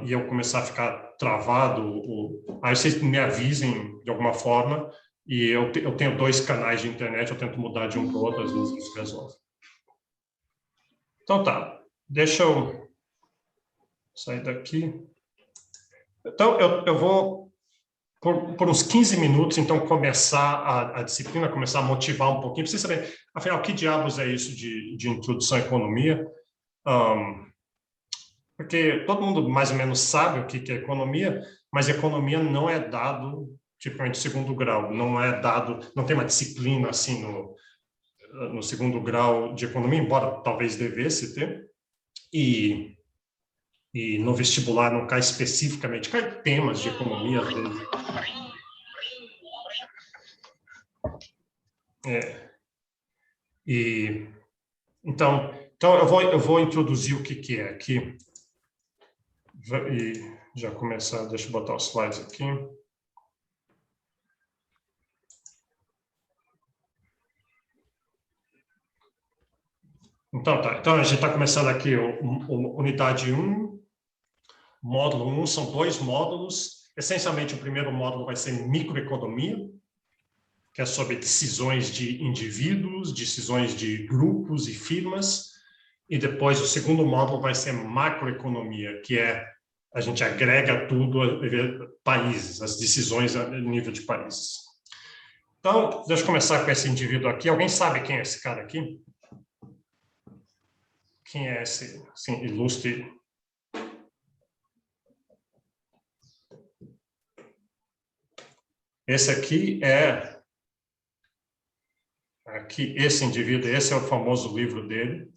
e eu começar a ficar travado, aí vocês me avisem de alguma forma, e eu tenho 2 canais de internet, eu tento mudar de um para o outro, às vezes isso resolve. Então tá, deixa eu sair daqui. Então eu vou, por uns 15 minutos, então, começar a disciplina, começar a motivar um pouquinho, para vocês saberem, afinal, que diabos é isso de introdução à economia? Porque todo mundo mais ou menos sabe o que é economia, mas economia não é dado tipicamente segundo grau, não tem uma disciplina assim no segundo grau de economia, embora talvez devesse ter, e no vestibular não cai especificamente, cai temas de economia às vezes. Então eu vou introduzir o que é aqui. E já começar, deixa eu botar os slides aqui. Então, tá. Então, a gente está começando aqui unidade 1, módulo 1, são 2 módulos. Essencialmente, o primeiro módulo vai ser microeconomia, que é sobre decisões de indivíduos, decisões de grupos e firmas. E depois, o segundo módulo vai ser macroeconomia, que a gente agrega tudo a países, as decisões a nível de países. Então, deixa eu começar com esse indivíduo aqui. Alguém sabe quem é esse cara aqui? Quem é esse assim, ilustre? Esse aqui esse indivíduo, esse é o famoso livro dele.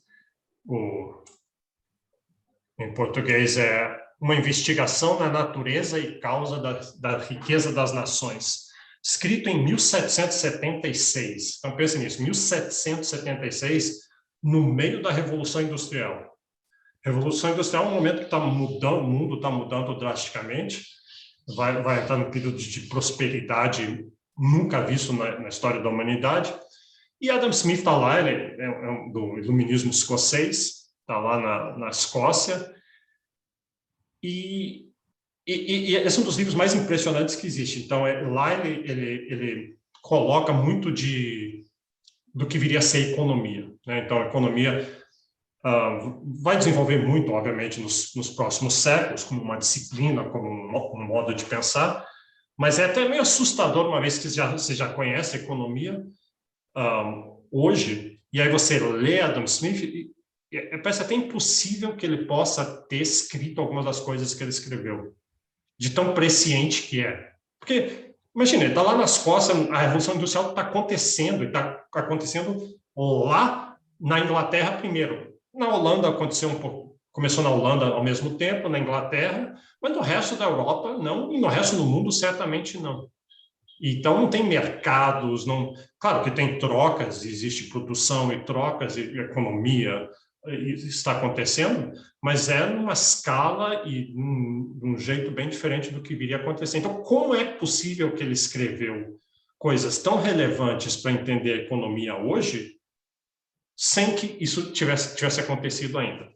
Em português é Uma Investigação na Natureza e Causa da Riqueza das Nações, escrito em 1776. Então, pense nisso, 1776, no meio da Revolução Industrial. Revolução Industrial é um momento que o mundo está mudando drasticamente, vai entrar num período de prosperidade nunca visto na história da humanidade. E Adam Smith está lá, ele é do iluminismo escocês, está lá na Escócia, e esse é um dos livros mais impressionantes que existe. Então, lá ele coloca muito do que viria a ser economia, né? Então, a economia vai desenvolver muito, obviamente, nos próximos séculos, como uma disciplina, como um modo de pensar, mas é até meio assustador, uma vez que você já conhece a economia hoje, e aí você lê Adam Smith, parece até impossível que ele possa ter escrito algumas das coisas que ele escreveu, de tão presciente que é. Porque, imagina, ele está lá na Escócia, a Revolução Industrial está acontecendo, e está acontecendo lá na Inglaterra primeiro. Na Holanda aconteceu um pouco, começou na Holanda ao mesmo tempo, na Inglaterra, mas no resto da Europa não, e no resto do mundo certamente não. Então, não tem mercados, claro que tem trocas, existe produção e trocas, e economia está acontecendo, mas é numa escala e de um jeito bem diferente do que viria a acontecer. Então, como é possível que ele escreveu coisas tão relevantes para entender a economia hoje, sem que isso tivesse acontecido ainda?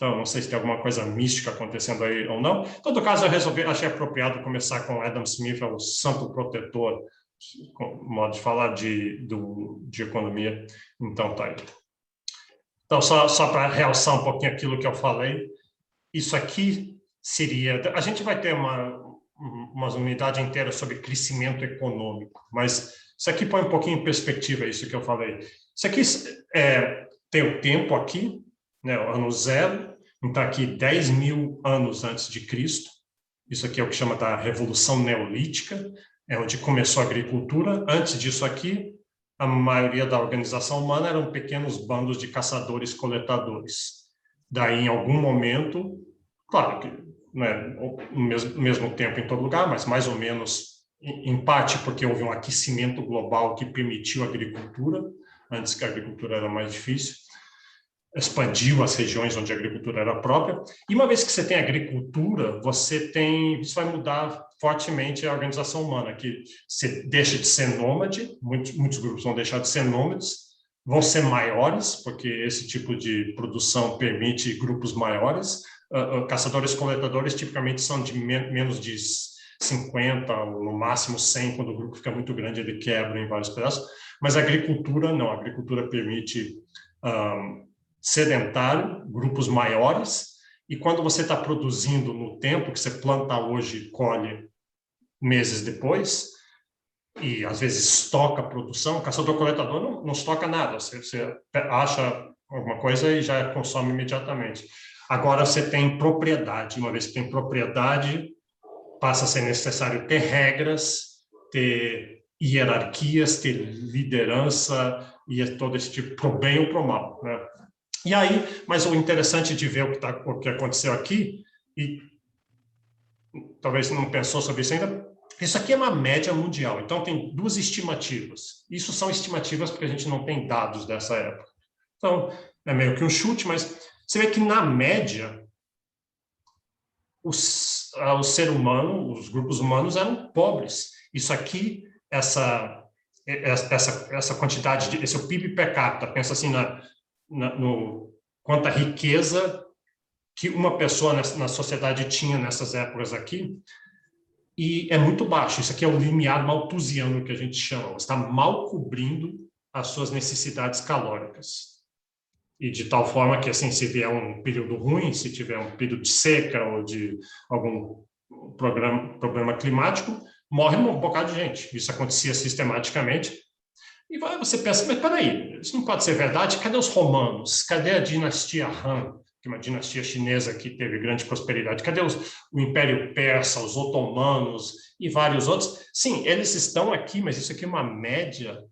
Então, não sei se tem alguma coisa mística acontecendo aí ou não. Em todo caso, eu achei apropriado começar com Adam Smith, o santo protetor, modo de falar de economia. Então, tá aí. Então, só para realçar um pouquinho aquilo que eu falei, isso aqui seria... A gente vai ter uma unidade inteira sobre crescimento econômico, mas isso aqui põe um pouquinho em perspectiva isso que eu falei. Isso aqui tem o tempo aqui, né, o ano zero, então aqui 10 mil anos antes de Cristo. Isso aqui é o que chama da Revolução Neolítica, é onde começou a agricultura. Antes disso aqui, a maioria da organização humana eram pequenos bandos de caçadores-coletadores. Daí, em algum momento, claro que não é o mesmo tempo em todo lugar, mas mais ou menos, em parte porque houve um aquecimento global que permitiu a agricultura, antes que a agricultura era mais difícil, expandiu as regiões onde a agricultura era própria. E uma vez que você tem agricultura, isso vai mudar fortemente a organização humana, que você deixa de ser nômade, muitos grupos vão deixar de ser nômades, vão ser maiores, porque esse tipo de produção permite grupos maiores. Caçadores-coletadores tipicamente são de menos de 50, ou no máximo 100, quando o grupo fica muito grande, ele quebra em vários pedaços. Mas a agricultura, não. A agricultura permite sedentário, grupos maiores, e quando você está produzindo no tempo, que você planta hoje e colhe meses depois, e às vezes estoca a produção, o caçador-coletador não estoca nada, você acha alguma coisa e já consome imediatamente. Agora você tem propriedade, uma vez que tem propriedade, passa a ser necessário ter regras, ter hierarquias, ter liderança, e todo esse tipo, pro bem ou pro mal, né? E aí, mas o interessante de ver o que aconteceu aqui, e talvez não pensou sobre isso ainda, isso aqui é uma média mundial, então tem duas estimativas. Isso são estimativas porque a gente não tem dados dessa época. Então, é meio que um chute, mas você vê que, na média, o ser humano, os grupos humanos eram pobres. Isso aqui, essa quantidade, esse é o PIB per capita, pensa assim no quanta riqueza que uma pessoa na sociedade tinha nessas épocas aqui, e é muito baixo. Isso aqui é o limiar malthusiano que a gente chama, está mal cobrindo as suas necessidades calóricas. E de tal forma que, assim, se vier um período ruim, se tiver um período de seca ou de algum problema climático, morre um bocado de gente. Isso acontecia sistematicamente. E você pensa, mas peraí, isso não pode ser verdade? Cadê os romanos? Cadê a dinastia Han, que é uma dinastia chinesa que teve grande prosperidade? Cadê o Império Persa, os otomanos e vários outros? Sim, eles estão aqui, mas isso aqui é uma média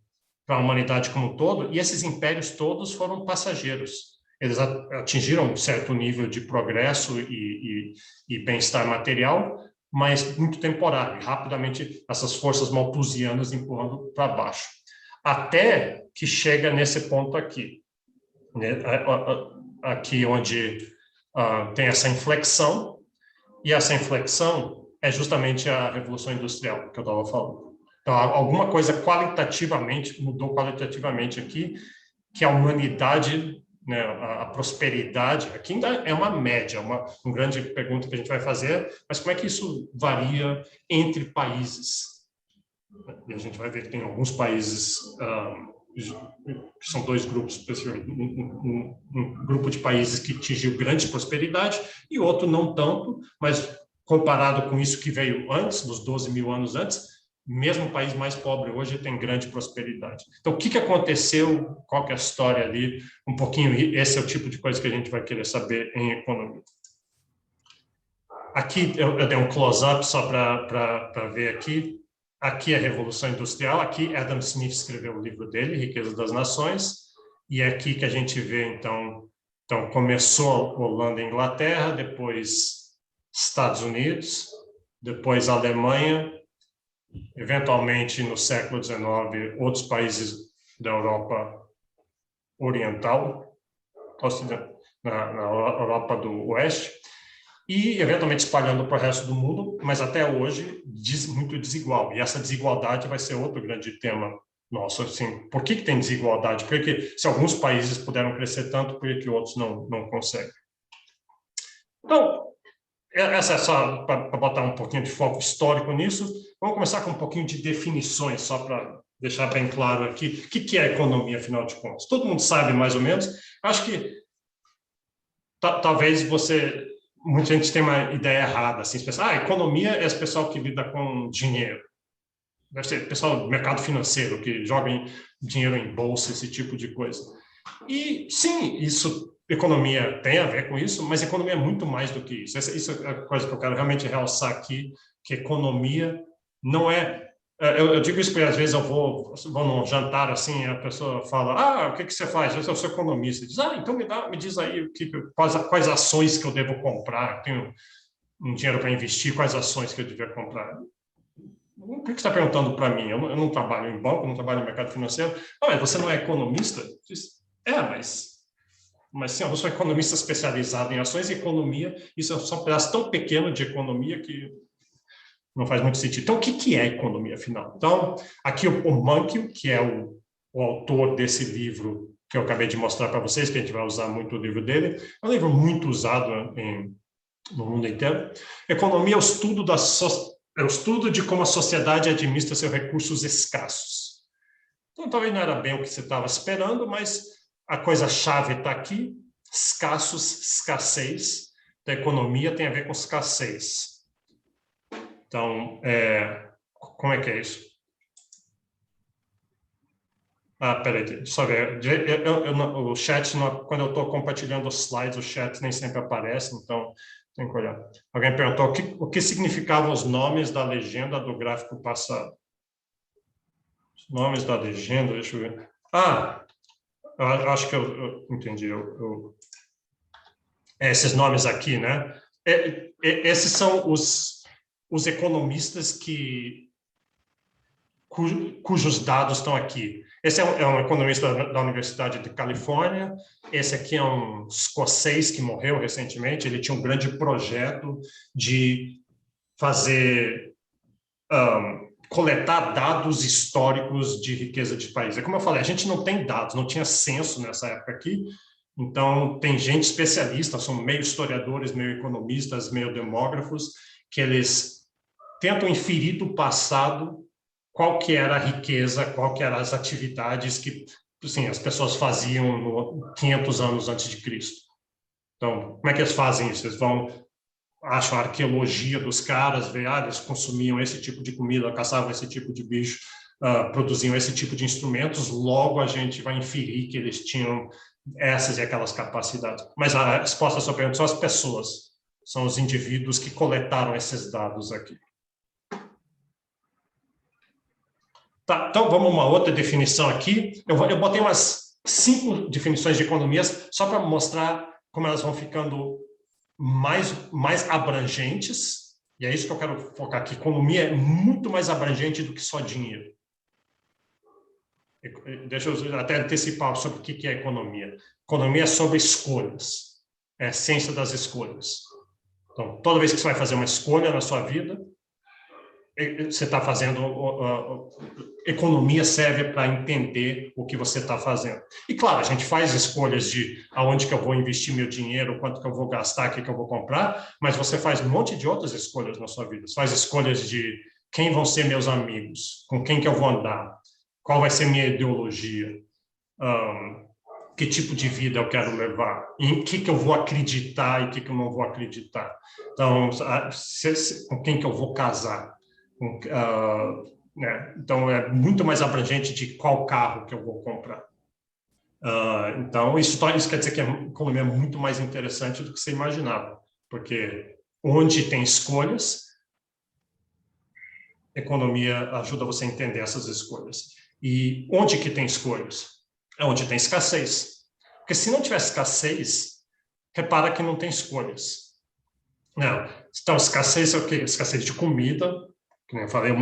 para a humanidade como um todo, e esses impérios todos foram passageiros. Eles atingiram um certo nível de progresso e bem-estar material, mas muito temporário, e rapidamente essas forças malthusianas empurrando para baixo. Até que chega nesse ponto aqui, né? Aqui onde tem essa inflexão, e essa inflexão é justamente a Revolução Industrial que eu estava falando. Então, alguma coisa mudou qualitativamente aqui, que a humanidade, né, a prosperidade, aqui ainda é uma média, uma grande pergunta que a gente vai fazer, mas como é que isso varia entre países? E a gente vai ver que tem alguns países, que são dois grupos, um grupo de países que atingiu grande prosperidade e outro não tanto, mas comparado com isso que veio antes, dos 12 mil anos antes, mesmo o país mais pobre hoje tem grande prosperidade. Então, o que aconteceu? Qual que é a história ali? Um pouquinho, esse é o tipo de coisa que a gente vai querer saber em economia. Aqui, eu dei um close-up só para ver aqui. Aqui é a Revolução Industrial. Aqui, Adam Smith escreveu o livro dele, Riqueza das Nações. E é aqui que a gente vê, então começou Holanda e Inglaterra, depois Estados Unidos, depois Alemanha, eventualmente, no século XIX, outros países da Europa Oriental, na Europa do Oeste, e, eventualmente, espalhando para o resto do mundo, mas até hoje muito desigual. E essa desigualdade vai ser outro grande tema nosso. Assim, por que tem desigualdade? Porque se alguns países puderam crescer tanto, por que outros não conseguem? Então, essa é só para botar um pouquinho de foco histórico nisso. Vamos começar com um pouquinho de definições, só para deixar bem claro aqui o que é economia, afinal de contas. Todo mundo sabe mais ou menos. Acho que talvez muita gente tem uma ideia errada, assim, pensar, economia é esse pessoal que lida com dinheiro. Deve ser pessoal do mercado financeiro, que joga dinheiro em bolsa, esse tipo de coisa. E, sim, economia tem a ver com isso, mas economia é muito mais do que isso. Isso é a coisa que eu quero realmente realçar aqui, que economia não é... Eu digo isso porque, às vezes, eu vou num jantar, assim, a pessoa fala, o que você faz? Eu sou economista. Diz, então me diz aí quais ações que eu devo comprar. Eu tenho um dinheiro para investir, quais ações que eu devia comprar? Por que você está perguntando para mim? Eu não trabalho em banco, não trabalho no mercado financeiro. Mas você não é economista? Diz, mas sim, eu sou economista especializado em ações e economia. Isso é só um pedaço tão pequeno de economia que não faz muito sentido. Então, o que é economia, afinal? Então, aqui o Mankiw, que é o autor desse livro que eu acabei de mostrar para vocês, que a gente vai usar muito o livro dele, é um livro muito usado no mundo inteiro. Economia é o estudo de como a sociedade administra seus recursos escassos. Então, talvez não era bem o que você estava esperando, mas a coisa-chave está aqui, escassez. Da economia tem a ver com escassez. Então, como é que é isso? Peraí, deixa eu ver. O chat, quando eu estou compartilhando os slides, o chat nem sempre aparece, então tem que olhar. Alguém perguntou o que significavam os nomes da legenda do gráfico passado. Os nomes da legenda, deixa eu ver. Eu acho que eu entendi. Esses nomes aqui, né? Esses são os economistas cujos dados estão aqui. Esse é um economista da Universidade de Califórnia. Esse aqui é um escocês que morreu recentemente. Ele tinha um grande projeto de coletar dados históricos de riqueza de país. É como eu falei, a gente não tem dados, não tinha censo nessa época aqui. Então, tem gente especialista, são meio historiadores, meio economistas, meio demógrafos, que eles tentam inferir do passado qual que era a riqueza, qual que eram as atividades que, assim, as pessoas faziam 500 anos antes de Cristo. Então, como é que eles fazem isso? Eles acham a arqueologia dos caras, eles consumiam esse tipo de comida, caçavam esse tipo de bicho, produziam esse tipo de instrumentos, logo a gente vai inferir que eles tinham essas e aquelas capacidades. Mas a resposta à sua pergunta são as pessoas, são os indivíduos que coletaram esses dados aqui. Tá, então, vamos a uma outra definição aqui. Eu botei umas 5 definições de economias só para mostrar como elas vão ficando mais abrangentes, e é isso que eu quero focar aqui. Economia é muito mais abrangente do que só dinheiro. Deixa eu até antecipar sobre o que é economia. Economia é sobre escolhas, é a ciência das escolhas. Então, toda vez que você vai fazer uma escolha na sua vida, você está fazendo... economia serve para entender o que você está fazendo. E, claro, a gente faz escolhas de aonde que eu vou investir meu dinheiro, quanto que eu vou gastar, o que eu vou comprar, mas você faz um monte de outras escolhas na sua vida. Você faz escolhas de quem vão ser meus amigos, com quem que eu vou andar, qual vai ser minha ideologia, que tipo de vida eu quero levar, em que eu vou acreditar e o que eu não vou acreditar. Então, com quem que eu vou casar. Então, é muito mais abrangente de qual carro que eu vou comprar. Então, isso quer dizer que a economia é muito mais interessante do que você imaginava, porque onde tem escolhas, economia ajuda você a entender essas escolhas. E onde que tem escolhas? É onde tem escassez. Porque se não tiver escassez, repara que não tem escolhas. Não. Então, escassez é o quê? Escassez de comida, que eu falei,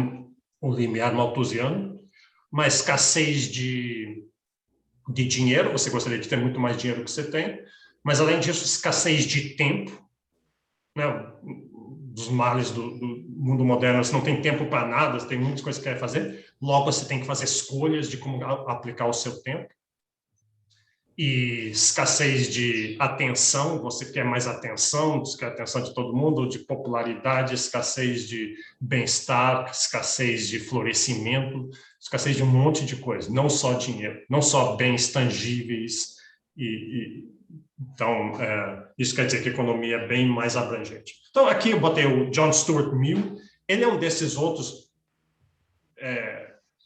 o limiar malthusiano, uma escassez de dinheiro, você gostaria de ter muito mais dinheiro que você tem, mas, além disso, escassez de tempo, né? Dos males do mundo moderno, você não tem tempo para nada, você tem muitas coisas que quer fazer, logo você tem que fazer escolhas de como aplicar o seu tempo. e escassez de atenção, você quer mais atenção, você quer a atenção de todo mundo, de popularidade, escassez de bem-estar, escassez de florescimento, escassez de um monte de coisa, não só dinheiro, não só bens tangíveis. Então, isso quer dizer que a economia é bem mais abrangente. Então, aqui eu botei o John Stuart Mill, ele é um desses outros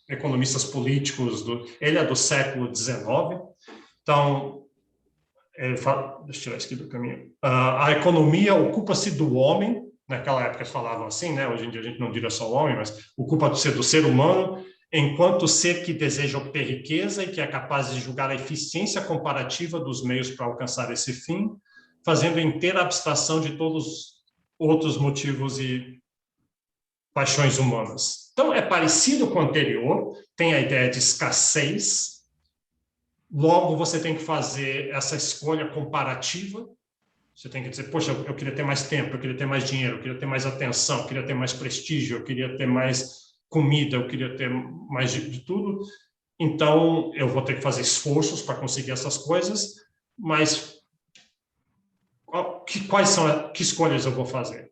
economistas políticos, ele é do século XIX. Então, ele fala, deixa eu tirar isso aqui do caminho. A economia ocupa-se do homem, naquela época eles falavam assim, né? Hoje em dia a gente não diria só o homem, mas ocupa-se do ser humano, enquanto ser que deseja obter riqueza e que é capaz de julgar a eficiência comparativa dos meios para alcançar esse fim, fazendo inteira abstração de todos os outros motivos e paixões humanas. Então, é parecido com o anterior, tem a ideia de escassez. Logo, você tem que fazer essa escolha comparativa. Você tem que dizer, poxa, eu queria ter mais tempo, eu queria ter mais dinheiro, eu queria ter mais atenção, eu queria ter mais prestígio, eu queria ter mais comida, eu queria ter mais de tudo. Então, eu vou ter que fazer esforços para conseguir essas coisas, mas que escolhas eu vou fazer?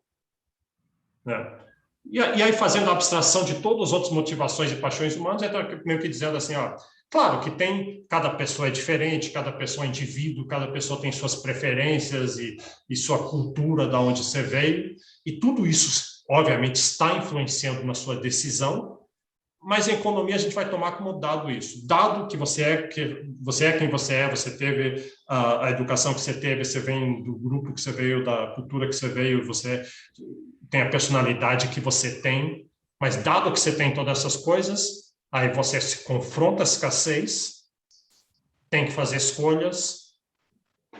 Né? E aí, fazendo a abstração de todas as outras motivações e paixões humanas, então, meio que dizendo assim, ó, claro que cada pessoa é diferente, cada pessoa é indivíduo, cada pessoa tem suas preferências e sua cultura, da onde você veio, e tudo isso, obviamente, está influenciando na sua decisão, mas em economia a gente vai tomar como dado isso. Dado que você é quem você é, você teve a educação que você teve, você vem do grupo que você veio, da cultura que você veio, você tem a personalidade que você tem, mas dado que você tem todas essas coisas, aí você se confronta à escassez, tem que fazer escolhas.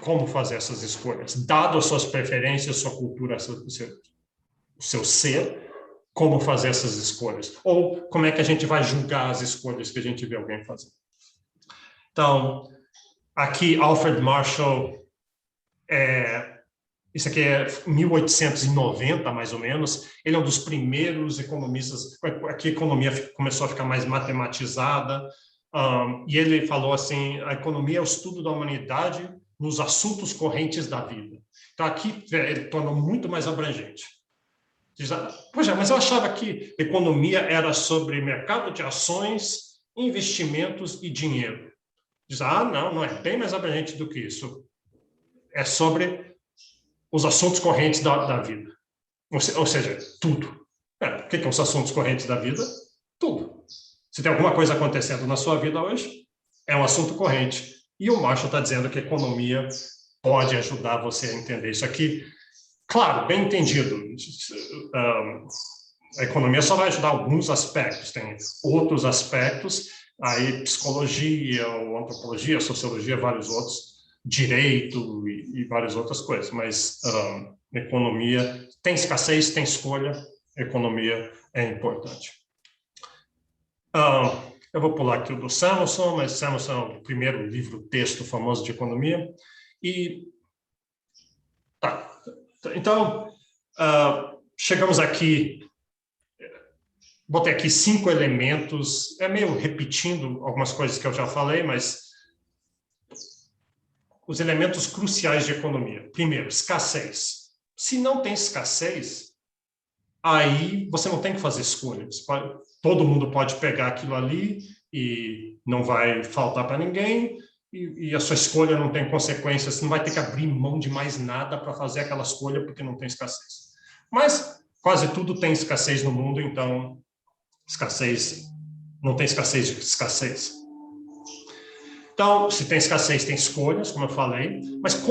Como fazer essas escolhas? Dado as suas preferências, sua cultura, o seu ser, como fazer essas escolhas? Ou como é que a gente vai julgar as escolhas que a gente vê alguém fazer? Então, aqui, Alfred Marshall, isso aqui é 1890, mais ou menos. Ele é um dos primeiros economistas. Aqui a economia começou a ficar mais matematizada. E ele falou assim, a economia é o estudo da humanidade nos assuntos correntes da vida. Então, aqui ele tornou muito mais abrangente. Diz, poxa, mas eu achava que economia era sobre mercado de ações, investimentos e dinheiro. Diz, não é bem mais abrangente do que isso. É sobre os assuntos correntes da vida. Ou seja, tudo. O que são os assuntos correntes da vida? Tudo. Se tem alguma coisa acontecendo na sua vida hoje, é um assunto corrente. E o Marshall está dizendo que a economia pode ajudar você a entender isso aqui. Claro, bem entendido. A economia só vai ajudar alguns aspectos. Tem outros aspectos, aí psicologia, ou antropologia, sociologia, vários outros, direito e várias outras coisas. Mas economia tem escassez, tem escolha, economia é importante. Eu vou pular aqui o do Samuelson, mas Samuelson é o primeiro livro-texto famoso de economia. Então, chegamos aqui, botei aqui 5 elementos, é meio repetindo algumas coisas que eu já falei, mas os elementos cruciais de economia. Primeiro, escassez. Se não tem escassez, aí você não tem que fazer escolhas. Todo mundo pode pegar aquilo ali e não vai faltar para ninguém, e a sua escolha não tem consequências, você não vai ter que abrir mão de mais nada para fazer aquela escolha porque não tem escassez. Mas quase tudo tem escassez no mundo, então não tem escassez de escassez. Então, se tem escassez, tem escolhas, como eu falei, mas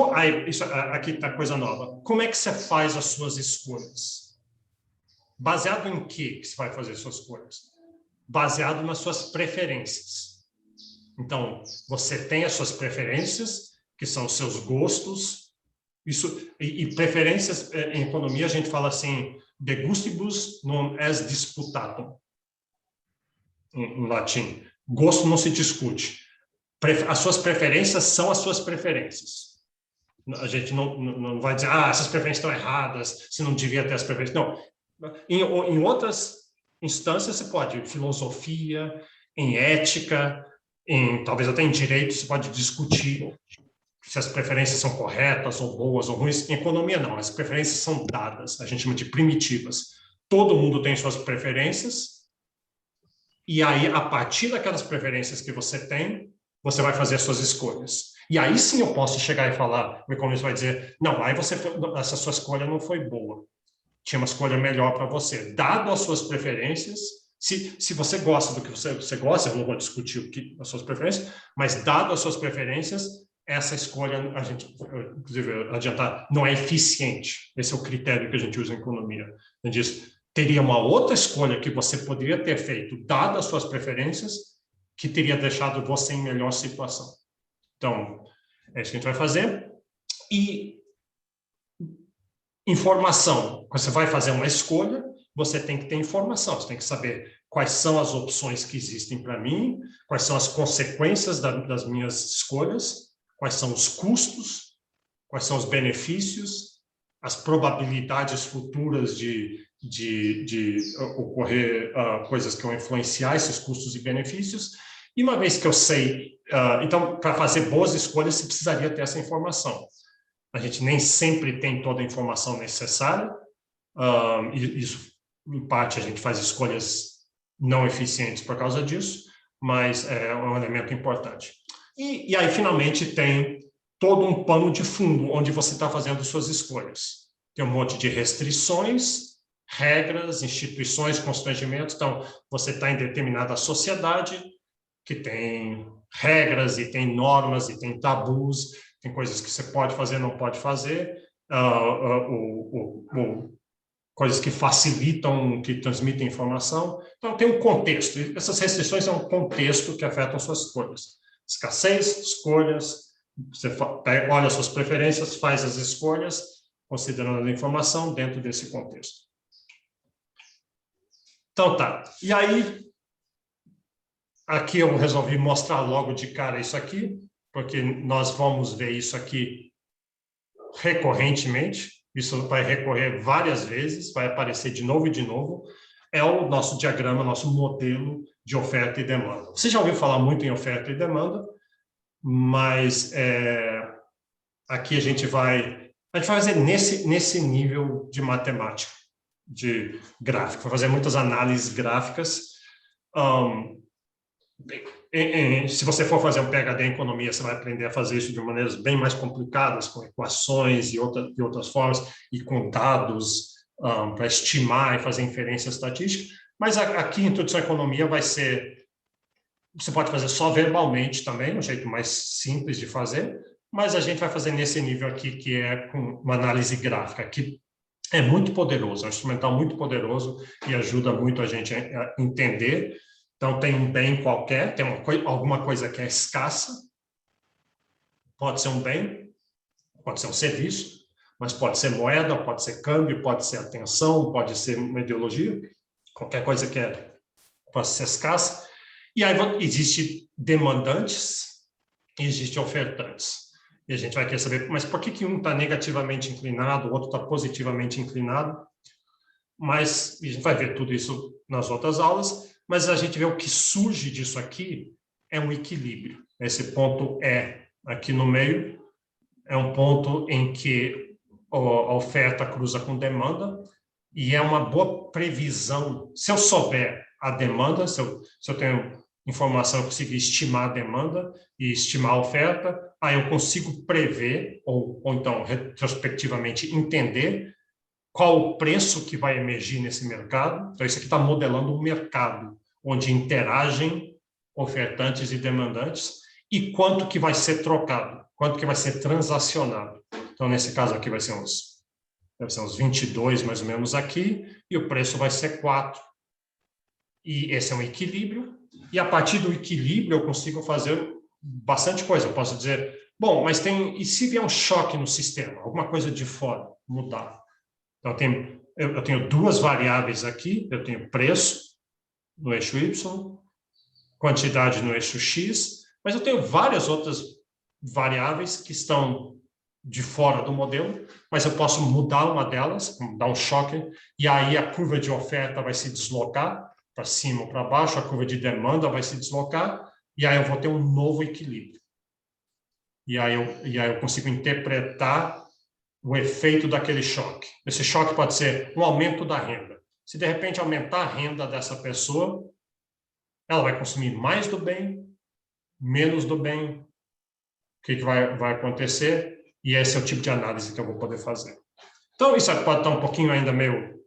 aqui está coisa nova. Como é que você faz as suas escolhas? Baseado em que você vai fazer as suas escolhas? Baseado nas suas preferências. Então, você tem as suas preferências, que são os seus gostos. E preferências, em economia, a gente fala assim, de gustibus non est disputatum, em latim. Gosto não se discute. As suas preferências são as suas preferências. A gente não vai dizer, essas preferências estão erradas, você não devia ter as preferências. Não. Em outras instâncias, você pode, em filosofia, em ética, talvez até em direito, você pode discutir se as preferências são corretas ou boas ou ruins. Em economia, não. As preferências são dadas. A gente chama de primitivas. Todo mundo tem suas preferências. E aí, a partir daquelas preferências que você tem, você vai fazer as suas escolhas. E aí sim eu posso chegar e falar, o economista vai dizer, não, aí essa sua escolha não foi boa. Tinha uma escolha melhor para você. Dado as suas preferências, se você gosta do que você gosta, eu não vou discutir as suas preferências, mas dado as suas preferências, essa escolha, a gente, inclusive, adiantar, não é eficiente. Esse é o critério que a gente usa em economia. A gente diz, teria uma outra escolha que você poderia ter feito, dado as suas preferências, que teria deixado você em melhor situação. Então, é isso que a gente vai fazer. E informação. Quando você vai fazer uma escolha, você tem que ter informação. Você tem que saber quais são as opções que existem para mim, quais são as consequências das minhas escolhas, quais são os custos, quais são os benefícios, as probabilidades futuras de ocorrer coisas que vão influenciar esses custos e benefícios. E uma vez que eu sei, então, para fazer boas escolhas, você precisaria ter essa informação. A gente nem sempre tem toda a informação necessária, isso, em parte, a gente faz escolhas não eficientes por causa disso, mas é um elemento importante. E aí, finalmente, tem todo um pano de fundo onde você está fazendo suas escolhas. Tem um monte de restrições, regras, instituições, constrangimentos. Então, você está em determinada sociedade que tem regras e tem normas e tem tabus, tem coisas que você pode fazer, não pode fazer, coisas que facilitam, que transmitem informação. Então, tem um contexto. Essas restrições são um contexto que afetam suas escolhas. Escassez, escolhas, você olha as suas preferências, faz as escolhas, considerando a informação dentro desse contexto. Então, tá. E aí, aqui eu resolvi mostrar logo de cara isso aqui, porque nós vamos ver isso aqui recorrentemente. Isso vai recorrer várias vezes, vai aparecer de novo e de novo. É o nosso diagrama, nosso modelo de oferta e demanda. Você já ouviu falar muito em oferta e demanda, mas aqui a gente vai fazer nesse nível de matemática, de gráfico, vai fazer muitas análises gráficas. Se você for fazer um PhD em economia, você vai aprender a fazer isso de maneiras bem mais complicadas, com equações e outras formas, e com dados para estimar e fazer inferência estatística. Mas aqui, Introdução à Economia, vai ser... Você pode fazer só verbalmente também, um jeito mais simples de fazer, mas a gente vai fazer nesse nível aqui, que é com uma análise gráfica, que é muito poderoso, é um instrumental muito poderoso e ajuda muito a gente a entender. Então, tem um bem qualquer, tem alguma coisa que é escassa, pode ser um bem, pode ser um serviço, mas pode ser moeda, pode ser câmbio, pode ser atenção, pode ser uma ideologia, qualquer coisa que pode ser escassa. E aí existe demandantes e existe ofertantes. E a gente vai querer saber, mas por que um está negativamente inclinado, o outro está positivamente inclinado? Mas a gente vai ver tudo isso nas outras aulas. Mas a gente vê o que surge disso aqui é um equilíbrio. Esse ponto aqui no meio, é um ponto em que a oferta cruza com demanda e é uma boa previsão. Se eu souber a demanda, se eu tenho informação, eu consigo estimar a demanda e estimar a oferta, aí eu consigo prever, ou então retrospectivamente entender qual o preço que vai emergir nesse mercado. Então, isso aqui está modelando um mercado onde interagem ofertantes e demandantes e quanto que vai ser trocado, quanto que vai ser transacionado. Então, nesse caso aqui vai ser uns 22, mais ou menos, aqui, e o preço vai ser 4. E esse é um equilíbrio, e a partir do equilíbrio eu consigo fazer bastante coisa. Eu posso dizer, bom, mas e se vier um choque no sistema, alguma coisa de fora mudar? Então, eu tenho duas variáveis aqui, eu tenho preço no eixo Y, quantidade no eixo X, mas eu tenho várias outras variáveis que estão de fora do modelo, mas eu posso mudar uma delas, dar um choque, e aí a curva de oferta vai se deslocar para cima ou para baixo, a curva de demanda vai se deslocar, e aí eu vou ter um novo equilíbrio. e aí eu consigo interpretar o efeito daquele choque. Esse choque pode ser um aumento da renda. Se, de repente, aumentar a renda dessa pessoa, ela vai consumir mais do bem, menos do bem. O que vai acontecer? E esse é o tipo de análise que eu vou poder fazer. Então, isso pode estar um pouquinho ainda meio...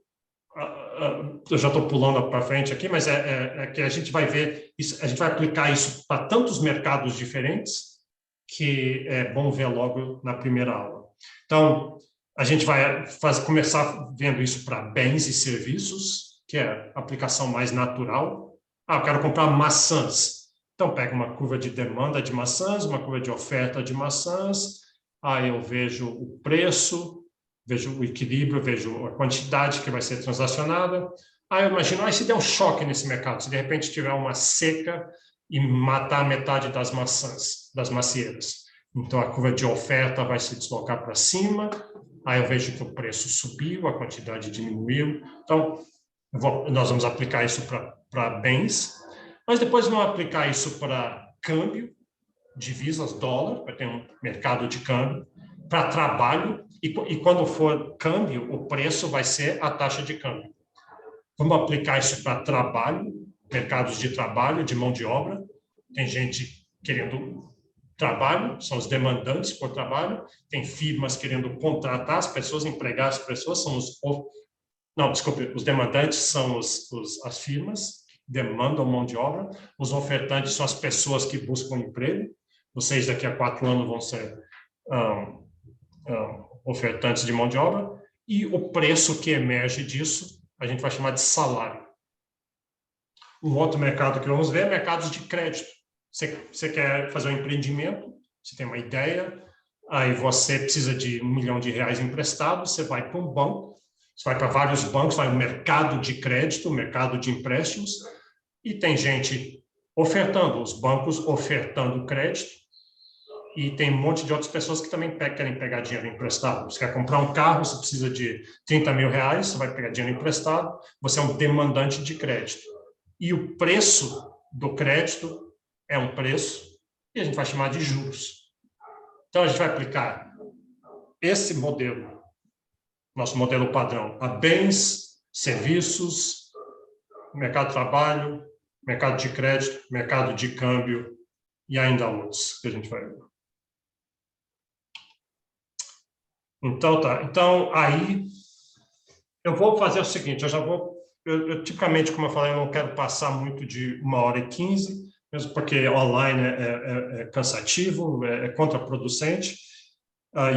eu já estou pulando para frente aqui, mas é que a gente vai ver, a gente vai aplicar isso para tantos mercados diferentes que é bom ver logo na primeira aula. Então, a gente vai começar vendo isso para bens e serviços, que é a aplicação mais natural. Eu quero comprar maçãs. Então, pego uma curva de demanda de maçãs, uma curva de oferta de maçãs, aí eu vejo o preço, vejo o equilíbrio, vejo a quantidade que vai ser transacionada. Aí eu imagino, se der um choque nesse mercado, se de repente tiver uma seca e matar metade das maçãs, das macieiras. Então, a curva de oferta vai se deslocar para cima, aí eu vejo que o preço subiu, a quantidade diminuiu. Então, nós vamos aplicar isso para bens, mas depois vamos aplicar isso para câmbio, divisas, dólar, vai ter um mercado de câmbio, para trabalho, e quando for câmbio, o preço vai ser a taxa de câmbio. Vamos aplicar isso para trabalho, mercados de trabalho, de mão de obra. Tem gente querendo trabalho, são os demandantes por trabalho. Tem firmas querendo contratar as pessoas, empregar as pessoas, são os demandantes são as firmas que demandam mão de obra. Os ofertantes são as pessoas que buscam emprego. Vocês, daqui a 4 anos, vão ser ofertantes de mão de obra. E o preço que emerge disso, a gente vai chamar de salário. Um outro mercado que vamos ver é mercados de crédito. Você quer fazer um empreendimento, você tem uma ideia, aí você precisa de R$1 milhão emprestado, você vai para um banco, você vai para vários bancos, vai no mercado de crédito, mercado de empréstimos, e tem gente ofertando, os bancos ofertando crédito, e tem um monte de outras pessoas que também querem pegar dinheiro emprestado. Você quer comprar um carro, você precisa de R$30 mil, você vai pegar dinheiro emprestado, você é um demandante de crédito. E o preço do crédito é um preço, e a gente vai chamar de juros. Então, a gente vai aplicar esse modelo, nosso modelo padrão, a bens, serviços, mercado de trabalho, mercado de crédito, mercado de câmbio, e ainda outros que a gente vai ver. Então, tá. Então, aí, eu vou fazer o seguinte, eu tipicamente, como eu falei, eu não quero passar muito de 1h15, mesmo porque online é cansativo, é contraproducente,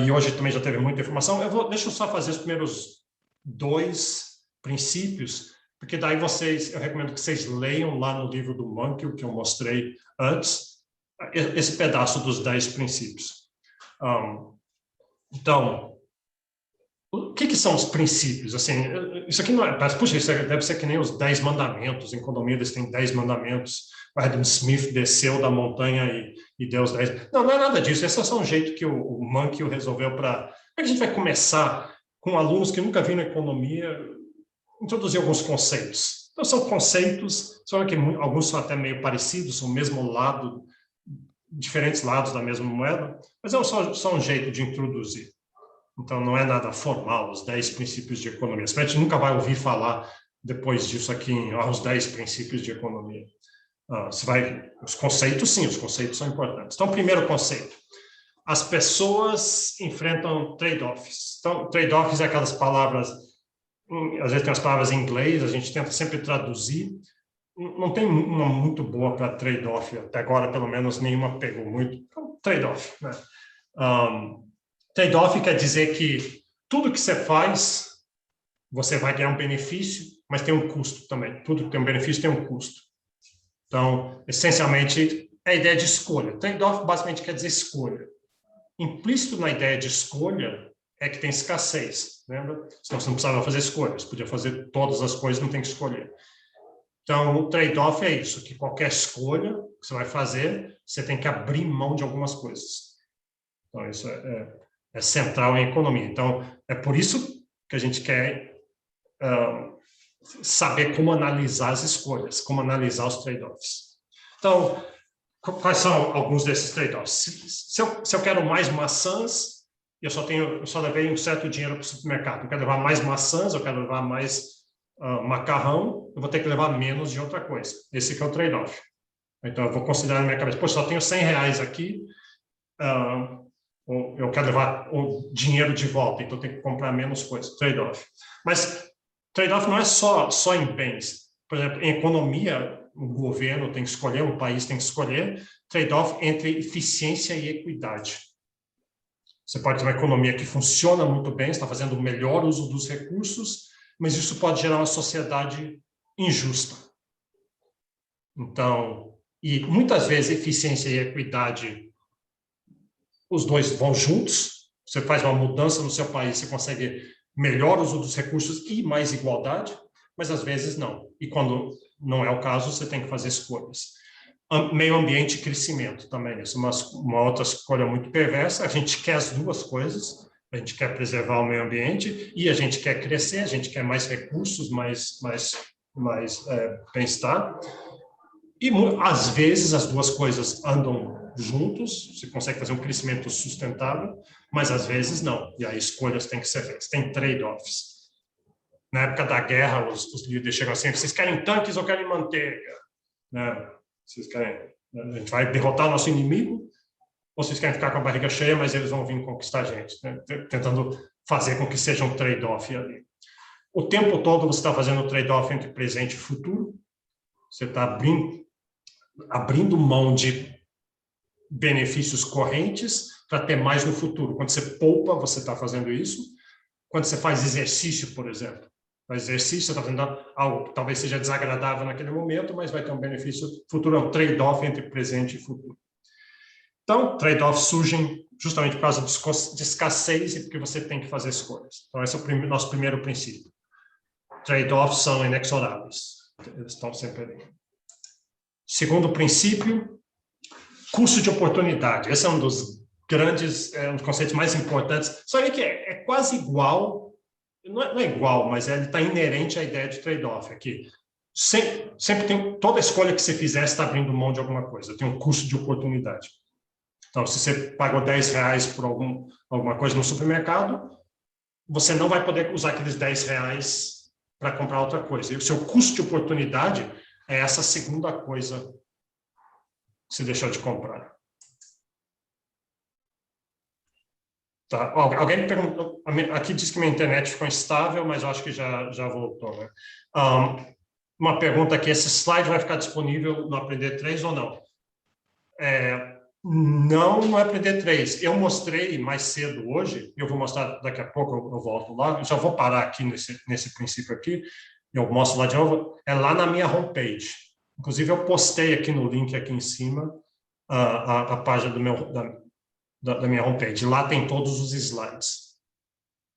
e hoje também já teve muita informação. Deixa eu só fazer os primeiros 2 princípios, porque daí eu recomendo que vocês leiam lá no livro do Monkey, o que eu mostrei antes, esse pedaço dos 10 princípios. Então, o que são os princípios? Assim, isso aqui não é... Puxa, isso deve ser que nem os 10 mandamentos. Em economia, eles têm 10 mandamentos. O Adam Smith desceu da montanha e deu os 10. Não é nada disso. Esse é só um jeito que o Monkey resolveu para... Como é que a gente vai começar com alunos que nunca viram economia, introduzir alguns conceitos? Então, são conceitos, só que alguns são até meio parecidos, são o mesmo lado, diferentes lados da mesma moeda, mas é só um jeito de introduzir. Então, não é nada formal, os 10 princípios de economia. A gente nunca vai ouvir falar depois disso aqui, os 10 princípios de economia. Os conceitos, sim, os conceitos são importantes. Então, primeiro conceito. As pessoas enfrentam trade-offs. Então, trade-offs é aquelas palavras, às vezes tem as palavras em inglês, a gente tenta sempre traduzir. Não tem uma muito boa para trade-off, até agora, pelo menos, nenhuma pegou muito. Então, trade-off, né? Trade-off quer dizer que tudo que você faz, você vai ganhar um benefício, mas tem um custo também. Tudo que tem um benefício tem um custo. Então, essencialmente, é a ideia de escolha. Trade-off basicamente quer dizer escolha. Implícito na ideia de escolha é que tem escassez, lembra? Senão você não precisava fazer escolhas, podia fazer todas as coisas, não tem que escolher. Então, o trade-off é isso, que qualquer escolha que você vai fazer, você tem que abrir mão de algumas coisas. Então, isso é central em economia. Então, é por isso que a gente quer saber como analisar as escolhas, como analisar os trade-offs. Então, quais são alguns desses trade-offs? Se eu quero mais maçãs, eu só levei um certo dinheiro para o supermercado. Eu quero levar mais maçãs, eu quero levar mais macarrão, eu vou ter que levar menos de outra coisa. Esse que é o trade-off. Então, eu vou considerar na minha cabeça, poxa, só tenho R$100 aqui, eu quero levar o dinheiro de volta, então eu tenho que comprar menos coisas. Trade-off. Mas trade-off não é só em bens. Por exemplo, em economia, o governo tem que escolher, o país tem que escolher trade-off entre eficiência e equidade. Você pode ter uma economia que funciona muito bem, está fazendo o melhor uso dos recursos, mas isso pode gerar uma sociedade injusta. Então, e muitas vezes eficiência e equidade, os dois vão juntos. Você faz uma mudança no seu país, você consegue melhor uso dos recursos e mais igualdade, mas às vezes não. E quando não é o caso, você tem que fazer escolhas. Meio ambiente e crescimento também. Isso é uma outra escolha muito perversa. A gente quer as duas coisas. A gente quer preservar o meio ambiente e a gente quer crescer, a gente quer mais recursos, mais bem-estar. E, às vezes, as duas coisas andam juntos, você consegue fazer um crescimento sustentável, mas, às vezes, não. E aí, escolhas têm que ser feitas. Tem trade-offs. Na época da guerra, os líderes chegam assim, vocês querem tanques ou querem manteiga? Né? Vocês querem... A gente vai derrotar o nosso inimigo ou vocês querem ficar com a barriga cheia, mas eles vão vir conquistar a gente? Né? Tentando fazer com que seja um trade-off ali. O tempo todo você está fazendo um trade-off entre presente e futuro. Você está abrindo mão de benefícios correntes para ter mais no futuro. Quando você poupa, você está fazendo isso. Quando você faz exercício, por exemplo, faz exercício, você está fazendo algo que talvez seja desagradável naquele momento, mas vai ter um benefício futuro, é um trade-off entre presente e futuro. Então, trade-offs surgem justamente por causa de escassez e porque você tem que fazer escolhas. Então, esse é o nosso primeiro princípio. Trade-offs são inexoráveis. Eles estão sempre ali. Segundo princípio, custo de oportunidade. Esse é um dos grandes, um dos conceitos mais importantes. Só que é quase igual, não é igual, mas ele está inerente à ideia de trade-off aqui. Sempre tem, toda escolha que você fizer está abrindo mão de alguma coisa, tem um custo de oportunidade. Então, se você pagou R$10 por alguma coisa no supermercado, você não vai poder usar aqueles R$10 para comprar outra coisa. E o seu custo de oportunidade é essa segunda coisa que você deixou de comprar. Tá. Alguém me perguntou, aqui diz que minha internet ficou instável, mas eu acho que já voltou. Né? Uma pergunta aqui, esse slide vai ficar disponível no Aprender 3 ou não? Não é Aprender 3. Eu mostrei mais cedo hoje, eu vou mostrar daqui a pouco, eu volto lá, eu já vou parar aqui nesse princípio aqui, eu mostro lá de novo, é lá na minha homepage. Inclusive, eu postei aqui no link aqui em cima a página da minha homepage. Lá tem todos os slides.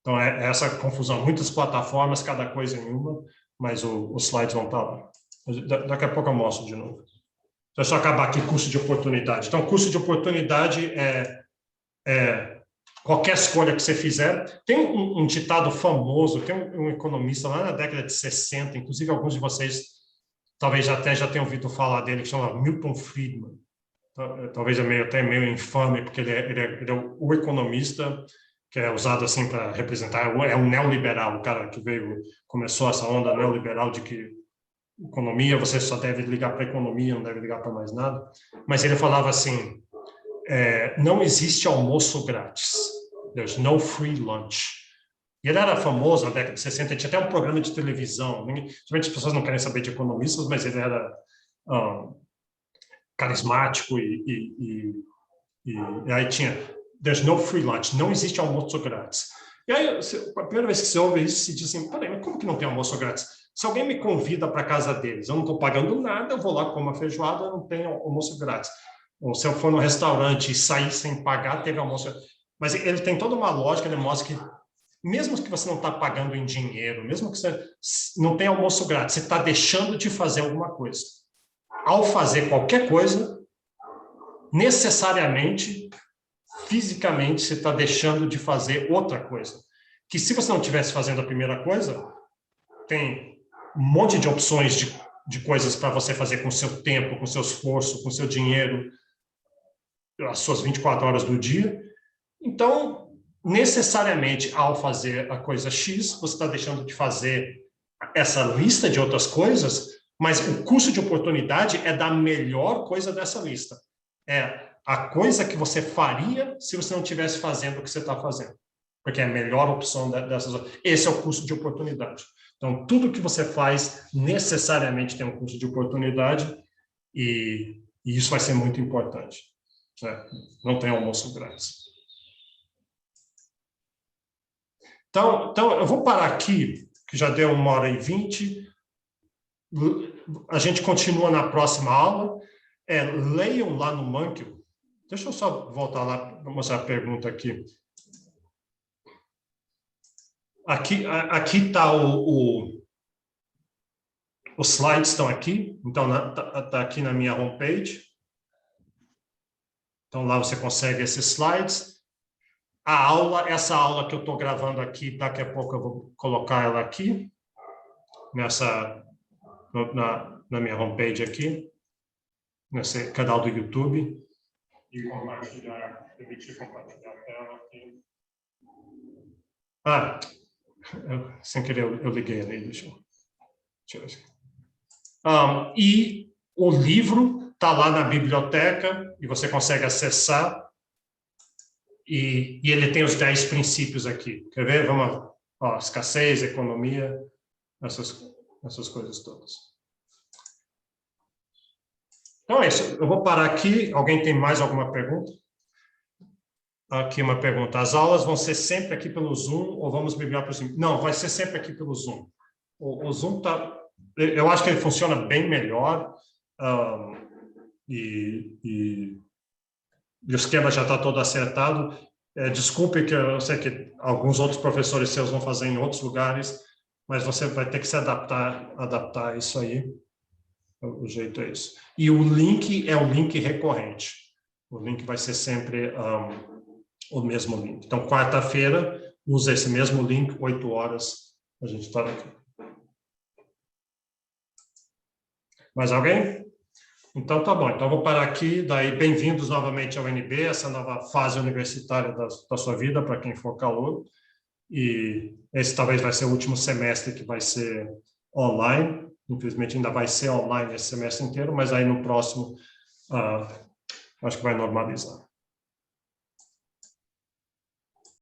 Então, é essa confusão. Muitas plataformas, cada coisa em uma, mas os slides vão estar lá. Daqui a pouco eu mostro de novo. Então, é só acabar aqui, custo de oportunidade. Então, custo de oportunidade é qualquer escolha que você fizer. Tem um ditado famoso, tem um economista lá na década de 60, inclusive alguns de vocês talvez já tenham ouvido falar dele, que chama Milton Friedman. Talvez até meio infame, porque ele é o economista que é usado assim para representar, é um neoliberal, o cara que começou essa onda neoliberal de que economia, você só deve ligar para a economia, não deve ligar para mais nada. Mas ele falava assim, não existe almoço grátis. There's no free lunch. E ele era famoso na década de 60, tinha até um programa de televisão. Somente as pessoas não querem saber de economistas, mas ele era carismático e aí tinha there's no free lunch, não existe almoço grátis. E aí, a primeira vez que você ouve isso, você diz assim, peraí, mas como que não tem almoço grátis? Se alguém me convida para a casa deles, eu não estou pagando nada, eu vou lá comer uma feijoada, eu não tenho almoço grátis. Ou se eu for no restaurante e sair sem pagar, teve almoço. Mas ele tem toda uma lógica, ele mostra que mesmo que você não está pagando em dinheiro, mesmo que você não tenha almoço grátis, você está deixando de fazer alguma coisa. Ao fazer qualquer coisa, necessariamente, fisicamente, você está deixando de fazer outra coisa. Que se você não estivesse fazendo a primeira coisa, tem um monte de opções de coisas para você fazer com o seu tempo, com o seu esforço, com o seu dinheiro, as suas 24 horas do dia. Então, necessariamente, ao fazer a coisa X, você está deixando de fazer essa lista de outras coisas, mas o custo de oportunidade é da melhor coisa dessa lista. É a coisa que você faria se você não estivesse fazendo o que você está fazendo. Porque é a melhor opção dessas. Esse é o custo de oportunidade. Então, tudo que você faz necessariamente tem um custo de oportunidade e isso vai ser muito importante. Né? Não tem almoço grátis. Então, eu vou parar aqui, que já deu 1h20. A gente continua na próxima aula. Leiam lá no Monkey. Deixa eu só voltar lá para mostrar a pergunta aqui. Aqui está os slides estão aqui. Então, está aqui na minha homepage. Então, lá você consegue esses slides. Essa aula que eu estou gravando aqui, daqui a pouco eu vou colocar ela aqui, na minha homepage aqui, nesse canal do YouTube. E permitir compartilhar a tela aqui. Sem querer eu liguei ali, deixa eu ver. E o livro está lá na biblioteca e você consegue acessar. E ele tem os 10 princípios aqui. Quer ver? Vamos lá. Escassez, economia, essas coisas todas. Então é isso. Eu vou parar aqui. Alguém tem mais alguma pergunta? Aqui uma pergunta. As aulas vão ser sempre aqui pelo Zoom ou vamos migrar para o Zoom? Não, vai ser sempre aqui pelo Zoom. O Zoom está... Eu acho que ele funciona bem melhor. E o esquema já está todo acertado. Desculpe que eu sei que alguns outros professores seus vão fazer em outros lugares, mas você vai ter que se adaptar a isso aí. O jeito é isso. E o link é o link recorrente. O link vai ser sempre o mesmo link. Então, quarta-feira, usa esse mesmo link, 8 horas, a gente está aqui. Mais alguém? Então, tá bom. Então, eu vou parar aqui. Daí, bem-vindos novamente ao UNB, essa nova fase universitária da sua vida, para quem for calouro. E esse talvez vai ser o último semestre que vai ser online. Infelizmente, ainda vai ser online esse semestre inteiro, mas aí no próximo, acho que vai normalizar.